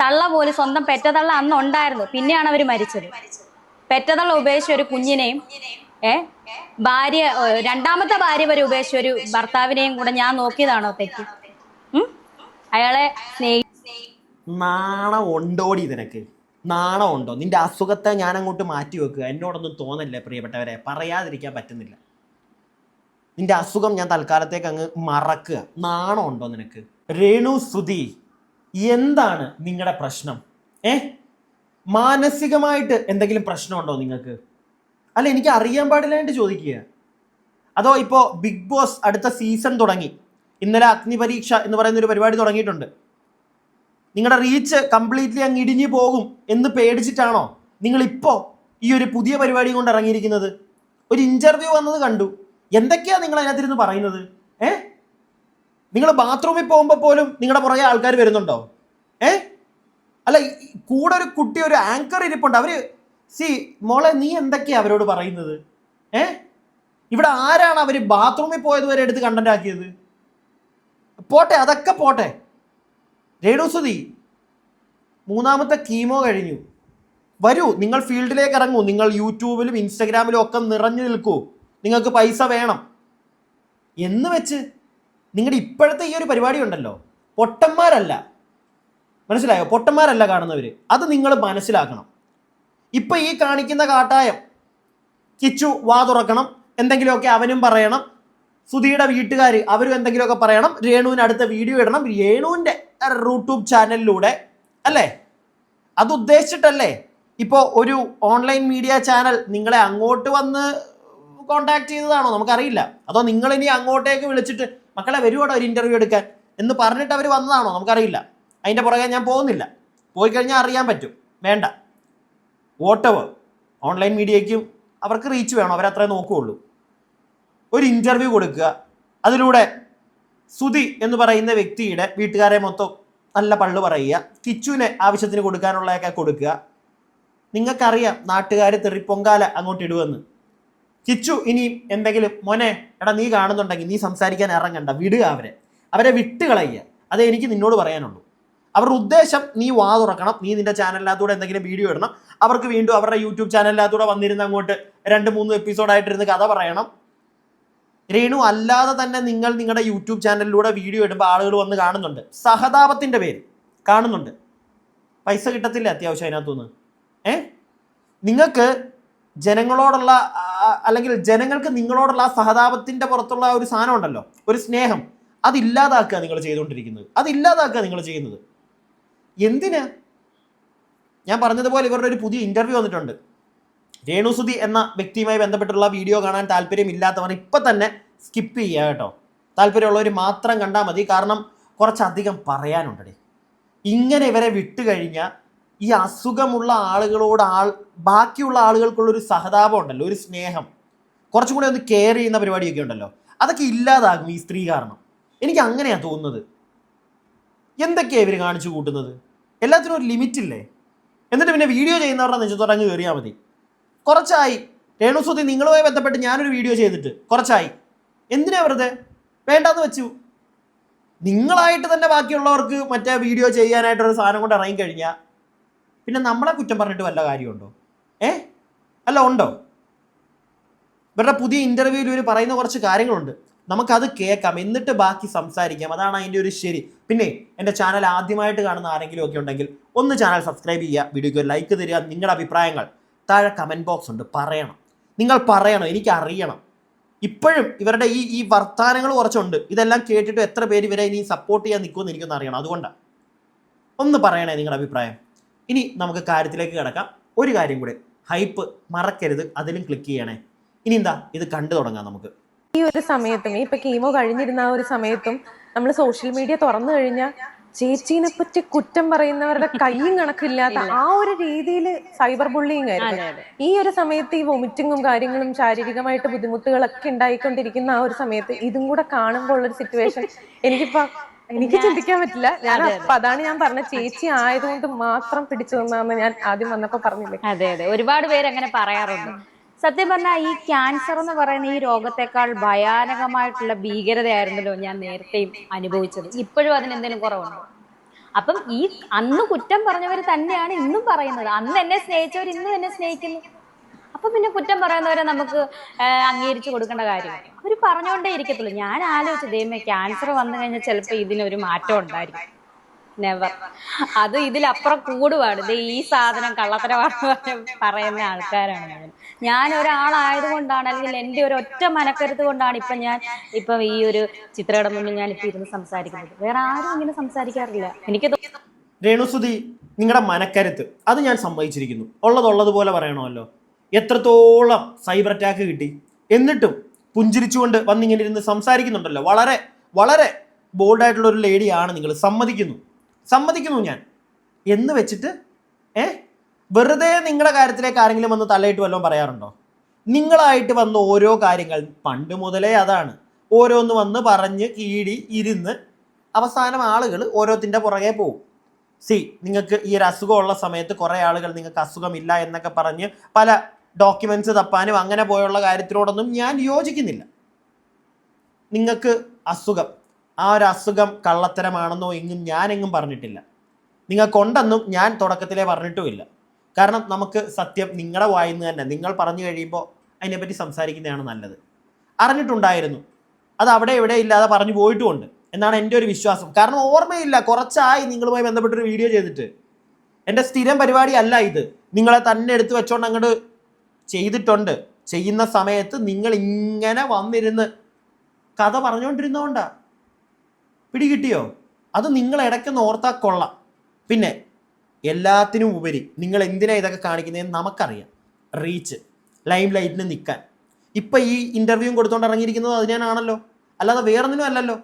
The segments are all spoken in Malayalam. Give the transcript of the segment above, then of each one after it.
തള്ള പോലും സ്വന്തം പെറ്റതള്ള അന്ന് ഉണ്ടായിരുന്നു, പിന്നെയാണ് അവർ മരിച്ചത്. പെറ്റതള്ള ഉപേക്ഷിച്ച ഒരു കുഞ്ഞിനെയും ഭാര്യ രണ്ടാമത്തെ ഭാര്യ വരെ ഉപേക്ഷിച്ച ഒരു ഭർത്താവിനെയും കൂടെ ഞാൻ നോക്കിയതാണോ തെറ്റ്? അയാളെ നാണം ഉണ്ടോടി നിനക്ക്? നാണം ഉണ്ടോ? നിന്റെ അസുഖത്തെ ഞാൻ അങ്ങോട്ട് മാറ്റി വെക്കുക. എന്നോടൊന്നും തോന്നല്ലേ പ്രിയപ്പെട്ടവരെ, പറയാതിരിക്കാൻ പറ്റുന്നില്ല. നിന്റെ അസുഖം ഞാൻ തൽക്കാലത്തേക്ക് അങ്ങ് മറക്കുക. നാണം ഉണ്ടോ നിനക്ക്? രേണു സുധി, എന്താണ് നിങ്ങളുടെ പ്രശ്നം? മാനസികമായിട്ട് എന്തെങ്കിലും പ്രശ്നമുണ്ടോ നിങ്ങൾക്ക്? അല്ല, എനിക്ക് അറിയാൻ പാടില്ലായിട്ട് ചോദിക്കുക. അതോ ഇപ്പോൾ ബിഗ് ബോസ് അടുത്ത സീസൺ തുടങ്ങി, ഇന്നലെ അഗ്നിപരീക്ഷ എന്ന് പറയുന്ന ഒരു പരിപാടി തുടങ്ങിയിട്ടുണ്ട്. നിങ്ങളുടെ റീച്ച് കംപ്ലീറ്റ്ലി അങ്ങ് ഇടിഞ്ഞു പോകും എന്ന് പേടിച്ചിട്ടാണോ നിങ്ങളിപ്പോൾ ഈ ഒരു പുതിയ പരിപാടി കൊണ്ട് ഇറങ്ങിയിരിക്കുന്നത്? ഒരു ഇന്റർവ്യൂ വന്നത് കണ്ടു. എന്തൊക്കെയാ നിങ്ങൾ അതിനകത്തിരുന്ന് പറയുന്നത്? നിങ്ങൾ ബാത്റൂമിൽ പോകുമ്പോൾ പോലും നിങ്ങളുടെ പുറകെ ആൾക്കാർ വരുന്നുണ്ടോ? അല്ല, കൂടെ ഒരു കുട്ടി, ഒരു ആങ്കർ ഇരിപ്പുണ്ട്. അവര് മോളെ നീ എന്തൊക്കെയാ അവരോട് പറയുന്നത്? ഇവിടെ ആരാണ് അവര് ബാത്റൂമിൽ പോയത് വരെ എടുത്ത് കണ്ടന്റ് ആക്കിയത്? പോട്ടെ, അതൊക്കെ പോട്ടെ. രേണു സുധി, മൂന്നാമത്തെ കീമോ കഴിഞ്ഞു. വരൂ, നിങ്ങൾ ഫീൽഡിലേക്ക് ഇറങ്ങൂ. നിങ്ങൾ യൂട്യൂബിലും ഇൻസ്റ്റഗ്രാമിലും ഒക്കെ നിറഞ്ഞു നിൽക്കൂ. നിങ്ങൾക്ക് പൈസ വേണം എന്ന് വെച്ച് നിങ്ങളുടെ ഇപ്പോഴത്തെ ഈ ഒരു പരിപാടി ഉണ്ടല്ലോ, പൊട്ടന്മാരല്ല, മനസ്സിലായോ? പൊട്ടന്മാരല്ല കാണുന്നവർ. അത് നിങ്ങൾ മനസ്സിലാക്കണം. ഇപ്പം ഈ കാണിക്കുന്ന കാട്ടായം കിച്ചു വാ തുറക്കണം, എന്തെങ്കിലുമൊക്കെ അവനും പറയണം. സുധിയുടെ വീട്ടുകാർ അവരും എന്തെങ്കിലുമൊക്കെ പറയണം. രേണുവിന് അടുത്ത വീഡിയോ ഇടണം, രേണുവിൻ്റെ യൂട്യൂബ് ചാനലിലൂടെ അല്ലേ? അത് ഉദ്ദേശിച്ചിട്ടല്ലേ ഇപ്പോൾ ഒരു ഓൺലൈൻ മീഡിയ ചാനൽ നിങ്ങളെ അങ്ങോട്ട് വന്ന് കോണ്ടാക്ട് ചെയ്തതാണോ? നമുക്കറിയില്ല. അതോ നിങ്ങളിനി അങ്ങോട്ടേക്ക് വിളിച്ചിട്ട് മക്കളെ വരുവാടോ ഒരു ഇൻ്റർവ്യൂ എടുക്കാൻ എന്ന് പറഞ്ഞിട്ട് അവർ വന്നതാണോ? നമുക്കറിയില്ല. അതിൻ്റെ പുറകെ ഞാൻ പോകുന്നില്ല. പോയി കഴിഞ്ഞാൽ അറിയാൻ പറ്റും. വേണ്ട, വോട്ടവർ ഓൺലൈൻ മീഡിയയ്ക്കും അവർക്ക് റീച്ച് വേണം, അവരത്രേ നോക്കുകയുള്ളൂ. ഒരു ഇൻ്റർവ്യൂ കൊടുക്കുക, അതിലൂടെ സുധി എന്ന് പറയുന്ന വ്യക്തിയുടെ വീട്ടുകാരെ മൊത്തം നല്ല പള്ളു പറയുക, കിച്ചുവിനെ ആവശ്യത്തിന് കൊടുക്കാനുള്ളതൊക്കെ കൊടുക്കുക. നിങ്ങൾക്കറിയാം നാട്ടുകാർ തെറിപ്പൊങ്കാല അങ്ങോട്ട് ഇടുവെന്ന്. കിച്ചു ഇനി എന്തെങ്കിലും മോനെ എടാ നീ കാണുന്നുണ്ടെങ്കിൽ നീ സംസാരിക്കാൻ ഇറങ്ങണ്ട, വിടുക, അവരെ വിട്ട് കളയുക. അതേ എനിക്ക് നിന്നോട് പറയാനുള്ളൂ. അവരുടെ ഉദ്ദേശം നീ വാ തുറക്കണം, നീ നിന്റെ ചാനലിനകത്തൂടെ എന്തെങ്കിലും വീഡിയോ ഇടണം, അവർക്ക് വീണ്ടും അവരുടെ യൂട്യൂബ് ചാനലിനകത്തൂടെ വന്നിരുന്ന് അങ്ങോട്ട് 2-3 എപ്പിസോഡായിട്ടിരുന്ന് കഥ പറയണം. രേണു അല്ലാതെ തന്നെ നിങ്ങൾ നിങ്ങളുടെ യൂട്യൂബ് ചാനലിലൂടെ വീഡിയോ ഇടുമ്പോൾ ആളുകൾ വന്ന് കാണുന്നുണ്ട്, സഹതാപത്തിൻ്റെ പേര് കാണുന്നുണ്ട്. പൈസ കിട്ടത്തില്ല അത്യാവശ്യം അതിനകത്തുനിന്ന്. നിങ്ങൾക്ക് ജനങ്ങളോടുള്ള അല്ലെങ്കിൽ ജനങ്ങൾക്ക് നിങ്ങളോടുള്ള ആ സഹതാപത്തിൻ്റെ പുറത്തുള്ള ഒരു സാധനം ഉണ്ടല്ലോ, ഒരു സ്നേഹം, അതില്ലാതാക്കുക നിങ്ങൾ ചെയ്തുകൊണ്ടിരിക്കുന്നത്. അതില്ലാതാക്കുക നിങ്ങൾ ചെയ്യുന്നത്. എന്തിനാ? ഞാൻ പറഞ്ഞതുപോലെ ഇവരുടെ ഒരു പുതിയ ഇൻ്റർവ്യൂ വന്നിട്ടുണ്ട്. രേണു സുധി എന്ന വ്യക്തിയുമായി ബന്ധപ്പെട്ടുള്ള വീഡിയോ കാണാൻ താല്പര്യമില്ലാത്തവർ ഇപ്പം തന്നെ സ്കിപ്പ് ചെയ്യുക കേട്ടോ. താല്പര്യമുള്ളവർ മാത്രം കണ്ടാൽ മതി. കാരണം കുറച്ചധികം പറയാനുണ്ടേ. ഇങ്ങനെ ഇവരെ വിട്ടുകഴിഞ്ഞാൽ ഈ അസുഖമുള്ള ആളുകളോട് ബാക്കിയുള്ള ആളുകൾക്കുള്ളൊരു സഹതാപം ഉണ്ടല്ലോ, ഒരു സ്നേഹം, കുറച്ചും കൂടി ഒന്ന് കെയർ ചെയ്യുന്ന പരിപാടിയൊക്കെ ഉണ്ടല്ലോ, അതൊക്കെ ഇല്ലാതാകും ഈ സ്ത്രീ കാരണം. എനിക്ക് അങ്ങനെയാണ് തോന്നുന്നത്. എന്തൊക്കെയാണ് ഇവർ കാണിച്ചു കൂട്ടുന്നത്? എല്ലാത്തിനും ഒരു ലിമിറ്റില്ലേ? എന്നിട്ട് പിന്നെ വീഡിയോ ചെയ്യുന്നവരുടെ നെഞ്ചത്തോടങ്ങ് കയറിയാൽ മതി. കുറച്ചായി രേണു സുധി നിങ്ങളുമായി ബന്ധപ്പെട്ട് ഞാനൊരു വീഡിയോ ചെയ്തിട്ട് കുറച്ചായി. എന്തിനാ വെറുതെ വേണ്ടാന്ന് വെച്ചു? നിങ്ങളായിട്ട് തന്നെ ബാക്കിയുള്ളവർക്ക് മറ്റേ വീഡിയോ ചെയ്യാനായിട്ടൊരു സാധനം കൊണ്ട് ഇറങ്ങിക്കഴിഞ്ഞാൽ പിന്നെ നമ്മളെ കുറ്റം പറഞ്ഞിട്ട് വല്ല കാര്യമുണ്ടോ? അല്ല, ഉണ്ടോ? ഇവരുടെ പുതിയ ഇൻ്റർവ്യൂവിൽ ഇവർ പറയുന്ന കുറച്ച് കാര്യങ്ങളുണ്ട്, നമുക്കത് കേൾക്കാം, എന്നിട്ട് ബാക്കി സംസാരിക്കാം. അതാണ് അതിൻ്റെ ഒരു ശരി. പിന്നെ എൻ്റെ ചാനൽ ആദ്യമായിട്ട് കാണുന്ന ആരെങ്കിലും ഒക്കെ ഉണ്ടെങ്കിൽ ഒന്ന് ചാനൽ സബ്സ്ക്രൈബ് ചെയ്യുക, വീഡിയോയ്ക്ക് ഒരു ലൈക്ക് തരിക, നിങ്ങളുടെ അഭിപ്രായങ്ങൾ താഴെ കമൻറ്റ് ബോക്സ് ഉണ്ട്, പറയണം. നിങ്ങൾ പറയണം, എനിക്കറിയണം. ഇപ്പോഴും ഇവരുടെ ഈ വർത്തമാനങ്ങൾ കുറച്ചുണ്ട്. ഇതെല്ലാം കേട്ടിട്ട് എത്ര പേര് ഇവരെ ഇനി സപ്പോർട്ട് ചെയ്യാൻ നിൽക്കുമെന്ന് എനിക്കൊന്ന് അറിയണം. അതുകൊണ്ടാണ് ഒന്ന് പറയണേ നിങ്ങളുടെ അഭിപ്രായം. ഇനി നമുക്ക് കാര്യത്തിലേക്ക് കിടക്കാം. ഒരു കാര്യം കൂടെ, ഹൈപ്പ് മറക്കരുത്, അതിലും ക്ലിക്ക് ചെയ്യണേ. ഇനി എന്താ, ഇത് കണ്ടു തുടങ്ങാം നമുക്ക്. ഈ ഒരു സമയത്തും ഇപ്പൊ കീമോ കഴിഞ്ഞിരുന്ന ആ ഒരു സമയത്തും നമ്മൾ സോഷ്യൽ മീഡിയ തുറന്നു കഴിഞ്ഞാൽ ചേച്ചീനെ പറ്റി കുറ്റം പറയുന്നവരുടെ കയ്യും കണക്കില്ലാത്ത ആ ഒരു രീതിയിൽ സൈബർ ബുള്ളിങ് ആയിരുന്നു. ഈ ഒരു സമയത്ത് ഈ വൊമിറ്റിങ്ങും കാര്യങ്ങളും ശാരീരികമായിട്ട് ബുദ്ധിമുട്ടുകളൊക്കെ ഉണ്ടായിക്കൊണ്ടിരിക്കുന്ന ആ ഒരു സമയത്ത് ഇതും കൂടെ കാണുമ്പോൾ ഉള്ളൊരു സിറ്റുവേഷൻ എനിക്ക് ചിന്തിക്കാൻ പറ്റില്ല. അതാണ് ഞാൻ പറഞ്ഞ, ചേച്ചി ആയതുകൊണ്ട് മാത്രം പിടിച്ചു തന്നാന്ന് ഞാൻ ആദ്യം വന്നപ്പോ പറഞ്ഞില്ലേ. അതെ, ഒരുപാട് പേര് അങ്ങനെ പറയാറുണ്ട്. സത്യം പറഞ്ഞാൽ ഈ ക്യാൻസർ എന്ന് പറയുന്ന ഈ രോഗത്തെക്കാൾ ഭയാനകമായിട്ടുള്ള ഭീകരതയായിരുന്നല്ലോ ഞാൻ നേരത്തെയും അനുഭവിച്ചത്. ഇപ്പോഴും അതിന് എന്തെങ്കിലും കുറവുണ്ടോ? അപ്പം ഈ അന്ന് കുറ്റം പറഞ്ഞവർ തന്നെയാണ് ഇന്നും പറയുന്നത്. അന്ന് എന്നെ സ്നേഹിച്ചവർ ഇന്നും എന്നെ സ്നേഹിക്കുന്നു. അപ്പൊ പിന്നെ കുറ്റം പറയുന്നവരെ നമുക്ക് അംഗീകരിച്ചു കൊടുക്കേണ്ട കാര്യം അവർ പറഞ്ഞുകൊണ്ടേ ഇരിക്കത്തുള്ളൂ. ഞാൻ ആലോചിച്ചു, ദൈവമേ, ക്യാൻസർ വന്നു കഴിഞ്ഞാൽ ചിലപ്പോൾ ഇതിനൊരു മാറ്റം ഉണ്ടായിരിക്കും. നെവർ. അത് ഇതിലപ്പുറം കൂടുപാട്. ഈ സാധനം കള്ളത്തരമാണെന്ന് പറയുന്ന ആൾക്കാരാണ് ഞാൻ ഒരാളായതുകൊണ്ടാണ്, അല്ലെങ്കിൽ എൻ്റെ ഒരു ഒറ്റ മനക്കരുത്ത് കൊണ്ടാണ് ഇപ്പം ഈ ഒരു ചിത്രയുടെ മുന്നിൽ ഞാൻ ഇപ്പം ഇരുന്ന് സംസാരിക്കുന്നത്. വേറെ ആരും ഇങ്ങനെ സംസാരിക്കാറില്ല. എനിക്ക് രേണുസുതി, നിങ്ങളുടെ മനക്കരുത്ത് അത് ഞാൻ സമ്മതിച്ചിരിക്കുന്നു. ഉള്ളതുപോലെ പറയണമല്ലോ. എത്രത്തോളം സൈബർ അറ്റാക്ക് കിട്ടി, എന്നിട്ടും പുഞ്ചിരിച്ചുകൊണ്ട് വന്നിങ്ങനെ ഇരുന്ന് സംസാരിക്കുന്നുണ്ടല്ലോ. വളരെ വളരെ ബോൾഡായിട്ടുള്ള ഒരു ലേഡിയാണ് നിങ്ങൾ. സമ്മതിക്കുന്നു ഞാൻ. എന്ന് വെച്ചിട്ട് വെറുതെ നിങ്ങളുടെ കാര്യത്തിലേക്ക് ആരെങ്കിലും വന്ന് തള്ളയിട്ട് വല്ലതും പറയാറുണ്ടോ? നിങ്ങളായിട്ട് വന്ന ഓരോ കാര്യങ്ങൾ പണ്ട് മുതലേ അതാണ്. ഓരോന്ന് വന്ന് പറഞ്ഞ് കീടി ഇരുന്ന് അവസാനം ആളുകൾ ഓരോത്തിൻ്റെ പുറകെ പോകും. നിങ്ങൾക്ക് ഈ ഒരു അസുഖമുള്ള സമയത്ത് കുറേ ആളുകൾ നിങ്ങൾക്ക് അസുഖമില്ല എന്നൊക്കെ പറഞ്ഞ് പല ഡോക്യുമെന്റ്സ് തപ്പാനും അങ്ങനെ പോയുള്ള കാര്യത്തിനോടൊന്നും ഞാൻ യോജിക്കുന്നില്ല. നിങ്ങൾക്ക് അസുഖം, ആ ഒരു അസുഖം കള്ളത്തരമാണെന്നോ ഞാനെങ്ങും പറഞ്ഞിട്ടില്ല. നിങ്ങൾക്കുണ്ടെന്നും ഞാൻ തുടക്കത്തിലേ പറഞ്ഞിട്ടുമില്ല. കാരണം നമുക്ക് സത്യം നിങ്ങളുടെ വായിൽ നിന്ന് തന്നെ നിങ്ങൾ പറഞ്ഞു കഴിയുമ്പോൾ അതിനെപ്പറ്റി സംസാരിക്കുന്നതാണ് നല്ലത്. അറിഞ്ഞിട്ടുണ്ടായിരുന്നു, അത് അവിടെ ഇവിടെ ഇല്ലാതെ പറഞ്ഞു പോയിട്ടുമുണ്ട് എന്നാണ് എൻ്റെ ഒരു വിശ്വാസം. കാരണം ഓർമ്മയില്ല, കുറച്ചായി നിങ്ങളുമായി ബന്ധപ്പെട്ടൊരു വീഡിയോ ചെയ്തിട്ട്. എൻ്റെ സ്ഥിരം പരിപാടി അല്ല ഇത്. നിങ്ങളെ തന്നെ എടുത്ത് വെച്ചോണ്ട് അങ്ങോട്ട് ചെയ്തിട്ടുണ്ട്. ചെയ്യുന്ന സമയത്ത് നിങ്ങൾ ഇങ്ങനെ വന്നിരുന്ന് കഥ പറഞ്ഞുകൊണ്ടിരുന്നോണ്ടാ. പിടികിട്ടിയോ? അത് നിങ്ങൾ ഇടയ്ക്കൊന്ന് ഓർത്താൽ കൊള്ളാം. പിന്നെ എല്ലാത്തിനും ഉപരി നിങ്ങൾ എന്തിനാണ് ഇതൊക്കെ കാണിക്കുന്നതെന്ന് നമുക്കറിയാം. റീച്ച്, ലൈം ലൈറ്റിന് നിൽക്കാൻ. ഇപ്പം ഈ ഇൻ്റർവ്യൂ കൊടുത്തോണ്ട് ഇറങ്ങിയിരിക്കുന്നത് അതിനാണല്ലോ, അല്ലാതെ വേറൊന്നിനും അല്ലല്ലോ.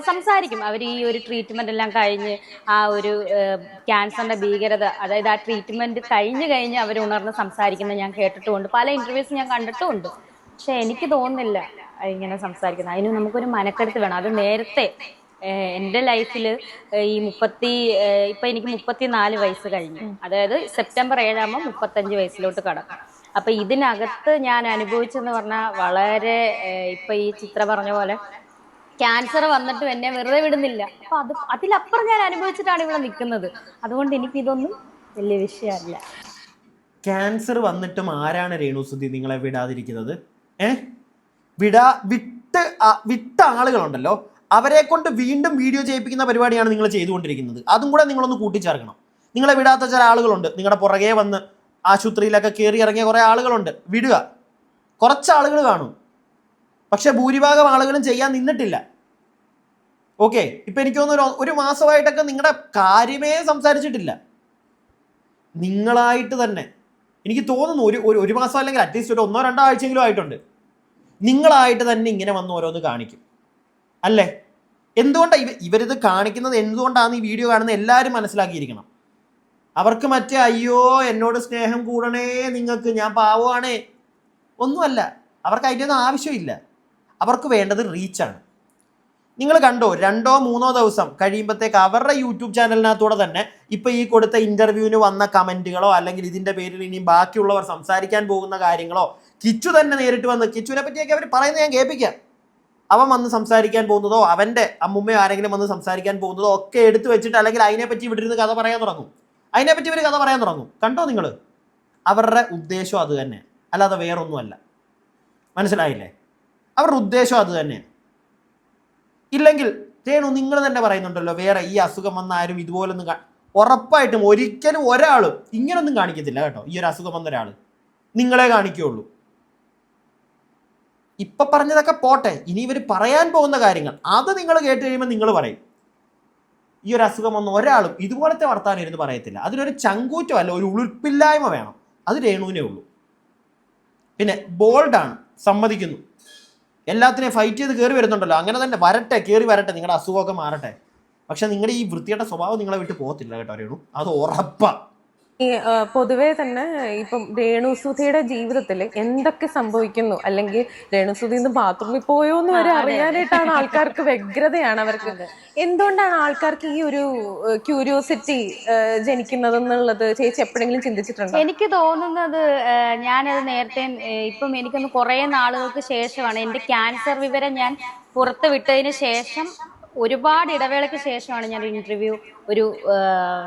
സംസാരിക്കും അവർ. ഈ ഒരു ട്രീറ്റ്മെന്റ് എല്ലാം കഴിഞ്ഞ് ആ ഒരു ക്യാൻസറിന്റെ ഭീകരത, അതായത് ആ ട്രീറ്റ്മെന്റ് കഴിഞ്ഞ് അവർ ഉണർന്ന് സംസാരിക്കുന്നത് ഞാൻ കേട്ടിട്ടുമുണ്ട്. പല ഇന്റർവ്യൂസ് ഞാൻ കണ്ടിട്ടുമുണ്ട്. പക്ഷെ എനിക്ക് തോന്നുന്നില്ല ഇങ്ങനെ സംസാരിക്കുന്നത്. അതിന് നമുക്കൊരു മനക്കരുത്ത് വേണം. അത് നേരത്തെ എൻ്റെ ലൈഫിൽ ഈ ഇപ്പം എനിക്ക് 34 വയസ്സ് കഴിഞ്ഞു. അതായത് സെപ്റ്റംബർ 7 ആകുമ്പോൾ 35 വയസ്സിലോട്ട് കടക്കും. അപ്പം ഇതിനകത്ത് ഞാൻ അനുഭവിച്ചെന്ന് പറഞ്ഞാൽ വളരെ ഇപ്പം ഈ ചിത്ര പറഞ്ഞ പോലെ ക്യാൻസർ വന്നിട്ടും എന്നെ വെറുതെ വിടുന്നില്ല. അപ്പൊ അതിലപ്പുറം ഞാൻ അനുഭവിച്ചിട്ടാണ് ഇവിടെ നിൽക്കുന്നത്. അതുകൊണ്ട് എനിക്കിതൊന്നും വലിയ വിഷയമല്ല. ക്യാൻസർ വന്നിട്ടും ആരാണ് രേണുസുതി നിങ്ങളെ വിടാതിരിക്കുന്നത്? വിട്ട ആളുകളുണ്ടല്ലോ, അവരെ കൊണ്ട് വീണ്ടും വീഡിയോ ചെയ്യിപ്പിക്കുന്ന പരിപാടിയാണ് നിങ്ങൾ ചെയ്തുകൊണ്ടിരിക്കുന്നത്. അതും കൂടെ നിങ്ങളൊന്ന് കൂട്ടിച്ചേർക്കണം. നിങ്ങളെ വിടാത്ത ചില ആളുകളുണ്ട്. നിങ്ങളുടെ പുറകെ വന്ന് ആശുപത്രിയിലൊക്കെ കയറി ഇറങ്ങിയ കുറേ ആളുകളുണ്ട്. വിടുക. കുറച്ച് ആളുകൾ കാണും, പക്ഷെ ഭൂരിഭാഗം ആളുകളും ചെയ്യാൻ നിന്നിട്ടില്ല. ഓക്കെ, ഇപ്പം എനിക്ക് തോന്നുന്നു ഒരു മാസമായിട്ടൊക്കെ നിങ്ങളുടെ കാര്യമേ സംസാരിച്ചിട്ടില്ല. നിങ്ങളായിട്ട് തന്നെ എനിക്ക് തോന്നുന്നു ഒരു മാസം അല്ലെങ്കിൽ അറ്റ്ലീസ്റ്റ് ഒരു 1-2 ആഴ്ചയെങ്കിലും ആയിട്ടുണ്ട്. നിങ്ങളായിട്ട് തന്നെ ഇങ്ങനെ വന്ന് ഓരോന്ന് കാണിക്കും അല്ലേ? എന്തുകൊണ്ടാണ് ഇവരിത് കാണിക്കുന്നത്? എന്തുകൊണ്ടാണ് ഈ വീഡിയോ കാണുന്നത് എല്ലാവരും മനസ്സിലാക്കിയിരിക്കണം. അവർക്ക് മറ്റേ അയ്യോ എന്നോട് സ്നേഹം കൂടണേ നിങ്ങൾക്ക്, ഞാൻ പാവമാണേ ഒന്നുമല്ല. അവർക്ക് അതിൻ്റെ ഒന്നും ആവശ്യമില്ല. അവർക്ക് വേണ്ടത് റീച്ചാണ്. നിങ്ങൾ കണ്ടോ, 2-3 ദിവസം കഴിയുമ്പോഴത്തേക്ക് അവരുടെ യൂട്യൂബ് ചാനലിനകത്തൂടെ തന്നെ ഇപ്പം ഈ കൊടുത്ത ഇൻ്റർവ്യൂവിന് വന്ന കമൻറ്റുകളോ അല്ലെങ്കിൽ ഇതിൻ്റെ പേരിൽ ഇനിയും ബാക്കിയുള്ളവർ സംസാരിക്കാൻ പോകുന്ന കാര്യങ്ങളോ കിച്ചു തന്നെ നേരിട്ട് വന്ന്, കിച്ചുവിനെ പറ്റിയൊക്കെ അവർ പറയുന്നത് ഞാൻ കേൾപ്പിക്കാം. അവൻ വന്ന് സംസാരിക്കാൻ പോകുന്നതോ അവൻ്റെ അമ്മുമ്മയോ ആരെങ്കിലും വന്ന് സംസാരിക്കാൻ പോകുന്നതോ ഒക്കെ എടുത്തു വെച്ചിട്ട് അല്ലെങ്കിൽ അതിനെപ്പറ്റി ഇവിടെ ഇരുന്ന് കഥ പറയാൻ തുടങ്ങും. അതിനെപ്പറ്റി ഇവർ കഥ പറയാൻ തുടങ്ങും. കണ്ടോ നിങ്ങൾ? അവരുടെ ഉദ്ദേശം അത് തന്നെ, അല്ലാതെ വേറൊന്നുമല്ല. മനസ്സിലായില്ലേ? അവരുടെ ഉദ്ദേശം അത് തന്നെ. ഇല്ലെങ്കിൽ രേണു നിങ്ങൾ തന്നെ പറയുന്നുണ്ടല്ലോ, വേറെ ഈ അസുഖം വന്ന ആരും ഇതുപോലൊന്നും ഉറപ്പായിട്ടും ഒരിക്കലും ഒരാളും ഇങ്ങനൊന്നും കാണിക്കത്തില്ല കേട്ടോ. ഈ ഒരു അസുഖം വന്ന ഒരാൾ നിങ്ങളെ കാണിക്കുകയുള്ളൂ. ഇപ്പൊ പറഞ്ഞതൊക്കെ പോട്ടെ, ഇനി ഇവർ പറയാൻ പോകുന്ന കാര്യങ്ങൾ അത് നിങ്ങൾ കേട്ട് കഴിയുമ്പോൾ നിങ്ങൾ പറയും ഈ ഒരു അസുഖം വന്ന ഒരാളും ഇതുപോലത്തെ വർത്താനം ഇരുന്ന് പറയത്തില്ല. അതിനൊരു ചങ്കൂറ്റമല്ല, ഒരു ഉളുപ്പില്ലായ്മ വേണം. അത് രേണുവിനേ ഉള്ളൂ. പിന്നെ ബോൾഡാണ്, സമ്മതിക്കുന്നു. എല്ലാത്തിനെയും ഫൈറ്റ് ചെയ്ത് കയറി വരുന്നുണ്ടല്ലോ, അങ്ങനെ തന്നെ വരട്ടെ, കയറി വരട്ടെ, നിങ്ങളുടെ അസുഖമൊക്കെ മാറട്ടെ. പക്ഷെ നിങ്ങളുടെ ഈ വൃത്തിയുടെ സ്വഭാവം നിങ്ങളെ വിട്ട് പോകത്തില്ല കേട്ടോ രേണു, അത് ഉറപ്പാ. ഈ പൊതുവെ തന്നെ ഇപ്പം രേണുസുധിയുടെ ജീവിതത്തിൽ എന്തൊക്കെ സംഭവിക്കുന്നു, അല്ലെങ്കിൽ രേണുസുധി ഇന്ന് ബാത്റൂമിൽ പോയോ എന്ന് വരെ അറിയാനായിട്ടാണ് ആൾക്കാർക്ക് വ്യഗ്രതയാണ്. അവർക്ക് എന്തുകൊണ്ടാണ് ആൾക്കാർക്ക് ഈ ഒരു ക്യൂരിയോസിറ്റി ജനിക്കുന്നതെന്നുള്ളത് ചേച്ചി എപ്പോഴെങ്കിലും ചിന്തിച്ചിട്ടുണ്ടോ? എനിക്ക് തോന്നുന്നത് ഞാനത് നേരത്തെ ഇപ്പം എനിക്കൊന്ന് കുറേ നാളുകൾക്ക് ശേഷമാണ് എൻ്റെ ക്യാൻസർ വിവരം ഞാൻ പുറത്ത് വിട്ടതിന് ശേഷം ഒരുപാട് ഇടവേളയ്ക്ക് ശേഷമാണ് ഞാൻ ഇന്റർവ്യൂ ഒരു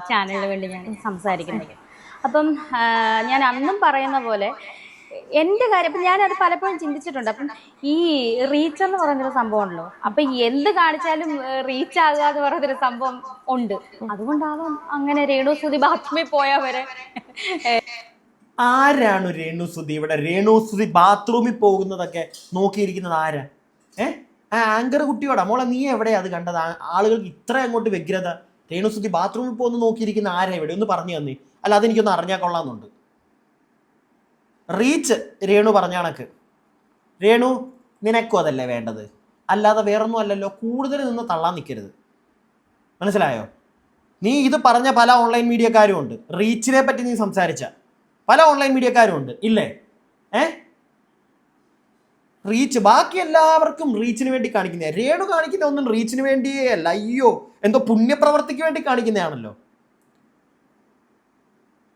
ചാനലിന് വേണ്ടി ഞാൻ സംസാരിക്കുന്നത്. അപ്പം ഞാൻ അന്നും പറയുന്ന പോലെ എൻ്റെ കാര്യം അപ്പം ഞാനത് പലപ്പോഴും ചിന്തിച്ചിട്ടുണ്ട്. അപ്പം ഈ റീച്ച് എന്ന് പറയുന്നൊരു സംഭവം ഉണ്ടല്ലോ, അപ്പം എന്ത് കാണിച്ചാലും റീച്ച് ആകുക എന്ന് പറയുന്നൊരു സംഭവം ഉണ്ട്. അതുകൊണ്ടാവാം അങ്ങനെ രേണുസുതി ബാത്റൂമിൽ പോയാൽ വരെ. ആരാണ് രേണുസുതി? ഇവിടെ രേണുസുതി ബാത്റൂമിൽ പോകുന്നതൊക്കെ നോക്കിയിരിക്കുന്നത് ആരാ? ആ ആങ്കർ കുട്ടിയോടാ മോളെ, നീ എവിടെയാ അത് കണ്ടത്? ആളുകൾക്ക് ഇത്ര അങ്ങോട്ട് വ്യഗ്രത. രേണുസുതി ബാത്റൂമിൽ പോകുന്ന നോക്കിയിരിക്കുന്ന ആരാ ഇവിടെ? ഒന്ന് പറഞ്ഞു തന്നേ. അല്ല, അതെനിക്കൊന്ന് അറിഞ്ഞാൽ കൊള്ളാമെന്നുണ്ട്. റീച്ച് രേണു പറഞ്ഞ കണക്ക്, രേണു നിനക്കും അതല്ലേ വേണ്ടത്, അല്ലാതെ വേറൊന്നും അല്ലല്ലോ. കൂടുതൽ നിന്ന് തള്ളാൻ നിൽക്കരുത്, മനസ്സിലായോ? നീ ഇത് പറഞ്ഞ പല ഓൺലൈൻ മീഡിയക്കാരും ഉണ്ട്. റീച്ചിനെ പറ്റി നീ സംസാരിച്ച പല ഓൺലൈൻ മീഡിയക്കാരും ഉണ്ട്, ഇല്ലേ? റീച്ച് ബാക്കി എല്ലാവർക്കും റീച്ചിന് വേണ്ടി കാണിക്കുന്നേ. രേണു കാണിക്കുന്ന ഒന്നും റീച്ചിന് വേണ്ടിയേ അല്ല. അയ്യോ, എന്തോ പുണ്യപ്രവർത്തിക്ക് വേണ്ടി കാണിക്കുന്നതാണല്ലോ.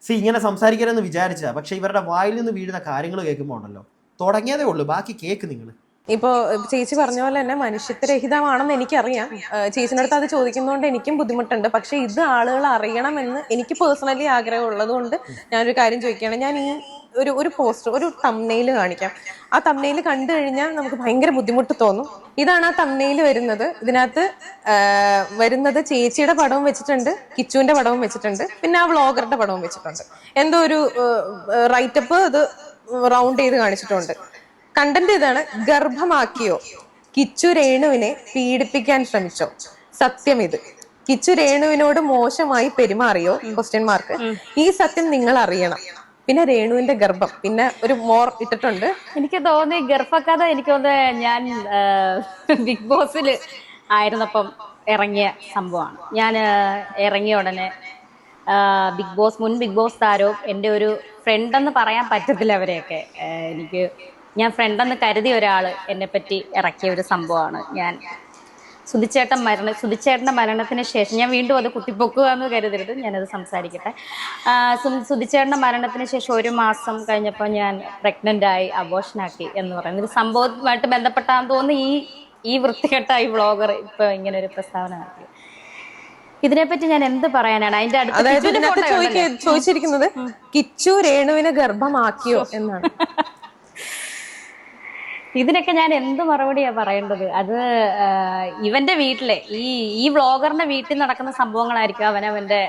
ഇങ്ങനെ സംസാരിക്കണമെന്ന് വിചാരിച്ചാ, പക്ഷെ ഇവരുടെ വായിൽ നിന്ന് വീഴുന്ന കാര്യങ്ങൾ കേൾക്കുമ്പോൾ ഉണ്ടല്ലോ, തുടങ്ങിയതേ ഉള്ളൂ, ബാക്കി കേക്ക് നിങ്ങൾ. ഇപ്പോ ചേച്ചി പറഞ്ഞ പോലെ തന്നെ മനുഷ്യത്വരഹിതമാണെന്ന് എനിക്കറിയാം. ചേച്ചിൻ്റെ അടുത്ത് അത് ചോദിക്കുന്നതുകൊണ്ട് എനിക്കും ബുദ്ധിമുട്ടുണ്ട്. പക്ഷെ ഇത് ആളുകൾ അറിയണമെന്ന് എനിക്ക് പേഴ്സണലി ആഗ്രഹമുള്ളത് കൊണ്ട് ഞാനൊരു കാര്യം ചോദിക്കുകയാണ്. ഞാൻ ഈ ഒരു പോസ്റ്റർ, ഒരു തംബ്നെയിൽ കാണിക്കാം. ആ തംബ്നെയിൽ കണ്ടു കഴിഞ്ഞാൽ നമുക്ക് ഭയങ്കര ബുദ്ധിമുട്ട് തോന്നും. ഇതാണ് ആ തംബ്നെയിൽ വരുന്നത്. ഇതിനകത്ത് വരുന്നത് ചേച്ചിയുടെ പടവും വെച്ചിട്ടുണ്ട്, കിച്ചുവിന്റെ പടവും വെച്ചിട്ടുണ്ട്, പിന്നെ ആ വ്ളോഗറുടെ പടവും വെച്ചിട്ടുണ്ട്. എന്തോ ഒരു റൈറ്റപ്പ് ഇത് റൗണ്ട് ചെയ്ത് കാണിച്ചിട്ടുണ്ട്. കണ്ടന്റ് ഇതാണ്: ഗർഭമാക്കിയോ? കിച്ചു രേണുവിനെ പീഡിപ്പിക്കാൻ ശ്രമിച്ചോ? സത്യം ഇത്. കിച്ചു രേണുവിനോട് മോശമായി പെരുമാറിയോ? ക്വസ്റ്റ്യൻ. ഈ സത്യം നിങ്ങൾ അറിയണം. പിന്നെ രേണുവിന്റെ ഗർഭം, പിന്നെ ഒരു മോർ ഇട്ടിട്ടുണ്ട്. എനിക്ക് തോന്നി ഗർഭക്കഥ, എനിക്ക് തോന്നുന്നത് ഞാൻ ബിഗ് ബോസിൽ ആയിരുന്നപ്പം ഇറങ്ങിയ സംഭവമാണ്. ഞാൻ ഇറങ്ങിയ ഉടനെ മുൻ ബിഗ് ബോസ് താരവും എൻ്റെ ഒരു ഫ്രണ്ടെന്ന് പറയാൻ പറ്റത്തില്ല അവരെയൊക്കെ, ഫ്രണ്ടെന്ന് കരുതിയ ഒരാൾ എന്നെ പറ്റി ഇറക്കിയ ഒരു സംഭവമാണ്. സുധിച്ചേട്ടൻ്റെ മരണത്തിന് ശേഷം, ഞാൻ വീണ്ടും അത് കുത്തിപ്പൊക്കുക എന്ന് കരുതരുത്, ഞാനത് സംസാരിക്കട്ടെ. സുധിച്ചേട്ടൻ്റെ മരണത്തിന് ശേഷം 1 മാസം കഴിഞ്ഞപ്പോൾ ഞാൻ പ്രഗ്നൻ്റായി, അബോർഷനാക്കി എന്ന് പറയുന്ന ഒരു സംഭവവുമായിട്ട് ബന്ധപ്പെട്ടാന്ന് തോന്നുന്നു ഈ വൃത്തികെട്ട ഈ വ്ളോഗർ ഇപ്പോൾ ഇങ്ങനെ ഒരു പ്രസ്താവന നടത്തി. ഇതിനെപ്പറ്റി ഞാൻ എന്ത് പറയാനാണ്? അതിന്റെ അടുത്ത് ചോദിച്ചിരിക്കുന്നത് കിച്ചു രേണുവിനെ ഗർഭമാക്കിയോ എന്നാണ്. ഇതിനൊക്കെ ഞാൻ എന്ത് മറുപടിയാ പറയേണ്ടത്? അത് ഇവന്റെ വീട്ടിലെ ഈ വ്ളോഗറിന്റെ വീട്ടിൽ നടക്കുന്ന സംഭവങ്ങളായിരിക്കും അവനവന്റെ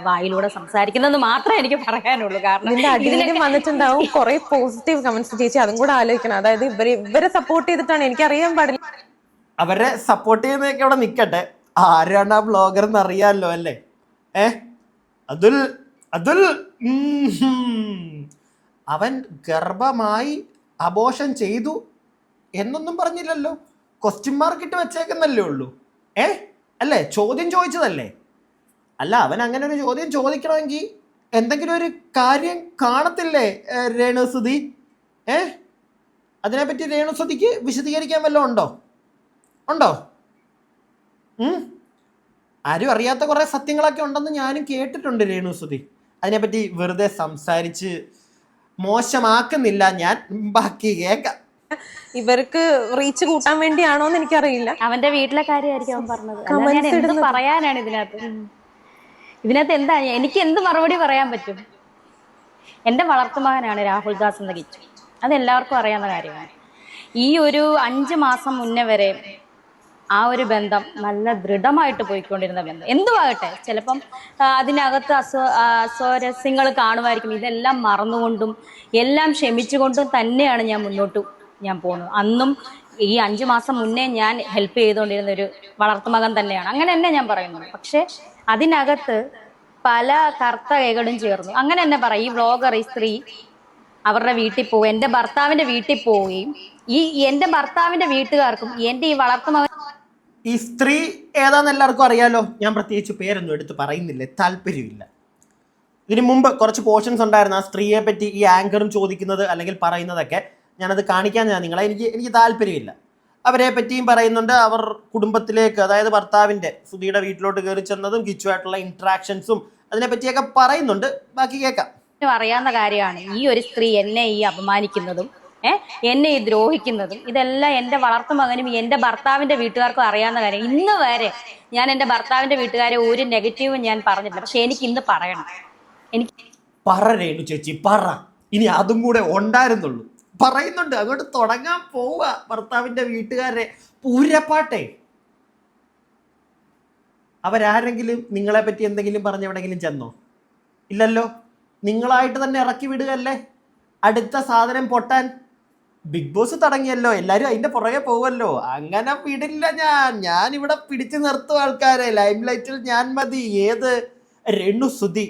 വായിലൂടെ സംസാരിക്കുന്നത് മാത്രമേ എനിക്ക് പറയാനുള്ളൂ. കാരണം വന്നിട്ടുണ്ടാവും കുറെ പോസിറ്റീവ് കമന്റ്സ്. ചേച്ചി അതും കൂടെ ആലോചിക്കണം. അതായത് ഇവരെ സപ്പോർട്ട് ചെയ്തിട്ടാണ്, എനിക്കറിയാൻ പാടില്ല. അവരെ സപ്പോർട്ട് ചെയ്യുന്നതൊക്കെ അവിടെ നിൽക്കട്ടെ, ആരാണ് ആ വ്ളോഗർ എന്ന് അറിയാമല്ലോ അല്ലേ? അതുൽ അവൻ ഗർഭമായി അബോർഷൻ ചെയ്തു എന്നൊന്നും പറഞ്ഞില്ലല്ലോ. ക്വസ്റ്റ്യൻ മാർക്ക് ഇട്ട് വെച്ചേക്കുന്നല്ലേ ഉള്ളൂ. അല്ലേ? ചോദ്യം ചോദിച്ചതല്ലേ? അല്ല, അവൻ അങ്ങനെ ഒരു ചോദ്യം ചോദിക്കണമെങ്കിൽ എന്തെങ്കിലും ഒരു കാര്യം കാണത്തില്ലേ രേണുസുതി? അതിനെപ്പറ്റി രേണുസുതിക്ക് വിശദീകരിക്കാൻ വല്ലതും ഉണ്ടോ? ആരും അറിയാത്ത കുറെ സത്യങ്ങളൊക്കെ ഉണ്ടെന്ന് ഞാനും കേട്ടിട്ടുണ്ട് രേണുസുതി. അതിനെപ്പറ്റി വെറുതെ സംസാരിച്ച് മോശമാക്കുന്നില്ല ഞാൻ, ബാക്കി കേൾക്കാം. ഇവർക്ക് റീച്ച് കൂട്ടാൻ വേണ്ടിയാണോ എന്ന് എനിക്കറിയില്ല. അവന്റെ വീട്ടിലെ കാര്യമായിരിക്കും അവൻ പറഞ്ഞത്. എന്ത് പറയാനാണ് ഇതിനകത്ത് എന്താ? എനിക്ക് എന്ത് മറുപടി പറയാൻ പറ്റും? എന്റെ വളർത്തുമകനാണ് രാഹുൽ ദാസ് എന്ന കിച്ചു, അതെല്ലാവർക്കും അറിയാവുന്ന കാര്യമാണ്. ഈ ഒരു 5 മാസം മുന്നേ വരെ ആ ഒരു ബന്ധം നല്ല ദൃഢമായിട്ട് പോയിക്കൊണ്ടിരുന്ന ബന്ധം. എന്തുവാകട്ടെ, ചിലപ്പം അതിനകത്ത് അസ്വാരസ്യങ്ങൾ കാണുമായിരിക്കും. ഇതെല്ലാം മറന്നുകൊണ്ടും എല്ലാം ക്ഷമിച്ചുകൊണ്ടും തന്നെയാണ് ഞാൻ പോകുന്നത്. അന്നും ഈ 5 മാസം മുന്നേ ഞാൻ ഹെൽപ്പ് ചെയ്തുകൊണ്ടിരുന്ന ഒരു വളർത്തുമകൻ തന്നെയാണ്. അങ്ങനെ തന്നെ ഞാൻ പറയുന്നത്. പക്ഷെ അതിനകത്ത് പല കറുത്ത കൈകളും ചേർന്നു. അങ്ങനെ തന്നെ പറയും. ഈ വ്ളോഗർ, ഈ സ്ത്രീ അവരുടെ വീട്ടിൽ പോവുക, എൻ്റെ ഭർത്താവിൻ്റെ വീട്ടിൽ പോവുകയും എൻ്റെ ഭർത്താവിൻ്റെ വീട്ടുകാർക്കും എൻ്റെ ഈ വളർത്തുമകൻ. ഈ സ്ത്രീ ഏതാന്ന് എല്ലാവർക്കും അറിയാലോ. ഞാൻ പ്രത്യേകിച്ച് പേരൊന്നും എടുത്ത് പറയുന്നില്ല, താല്പര്യമില്ല. ഇതിന് മുമ്പ് കുറച്ച് പോർഷൻസ് ഉണ്ടായിരുന്നു ആ സ്ത്രീയെ പറ്റി ഈ ആങ്കറും ചോദിക്കുന്നത് അല്ലെങ്കിൽ പറയുന്നതൊക്കെ. ഞാനത് കാണിക്കാൻ നിങ്ങളെ എനിക്ക് താല്പര്യമില്ല. അവരെ പറ്റിയും പറയുന്നുണ്ട്. അവർ കുടുംബത്തിലേക്ക്, അതായത് ഭർത്താവിൻ്റെ സുധിയുടെ വീട്ടിലോട്ട് കയറി ചെന്നതും കിച്ചുവായിട്ടുള്ള ഇൻട്രാക്ഷൻസും അതിനെപ്പറ്റിയൊക്കെ പറയുന്നുണ്ട്. ബാക്കി കേൾക്കാം. അറിയാവുന്ന കാര്യമാണ് ഈ ഒരു സ്ത്രീ എന്നെ അപമാനിക്കുന്നതും എന്നെ ഈ ദ്രോഹിക്കുന്നതും ഇതെല്ലാം എൻ്റെ വളർത്തു മകനും എൻ്റെ ഭർത്താവിൻ്റെ വീട്ടുകാർക്കും അറിയാവുന്ന കാര്യം. ഇന്ന് വരെ ഞാൻ എൻ്റെ ഭർത്താവിൻ്റെ വീട്ടുകാരെ ഒരു നെഗറ്റീവും ഞാൻ പറഞ്ഞിട്ടില്ല. പക്ഷെ എനിക്ക് ഇന്ന് പറയണം. എനിക്ക് പറ രേണു ചേച്ചി പറ. ഇനി അതും കൂടെ ഉണ്ടായിരുന്നുള്ളൂ. പറയുന്നുണ്ട്, അങ്ങോട്ട് തുടങ്ങാൻ പോവുക. ഭർത്താവിൻ്റെ വീട്ടുകാരെ പൂരപ്പാട്ടെ. അവരാരെങ്കിലും നിങ്ങളെ പറ്റി എന്തെങ്കിലും പറഞ്ഞ് എവിടെയെങ്കിലും ചെന്നോ? ഇല്ലല്ലോ. നിങ്ങളായിട്ട് തന്നെ ഇറക്കി വിടുകയല്ലേ അടുത്ത സാധനം പൊട്ടാൻ. ബിഗ് ബോസ് തുടങ്ങിയല്ലോ, എല്ലാവരും അതിൻ്റെ പുറകെ പോവല്ലോ. അങ്ങനെ വിടില്ല ഞാൻ ഇവിടെ പിടിച്ചു നിർത്തും ആൾക്കാരെ. ലൈം ലൈറ്റിൽ ഞാൻ മതി. ഏത് രേണു സുധി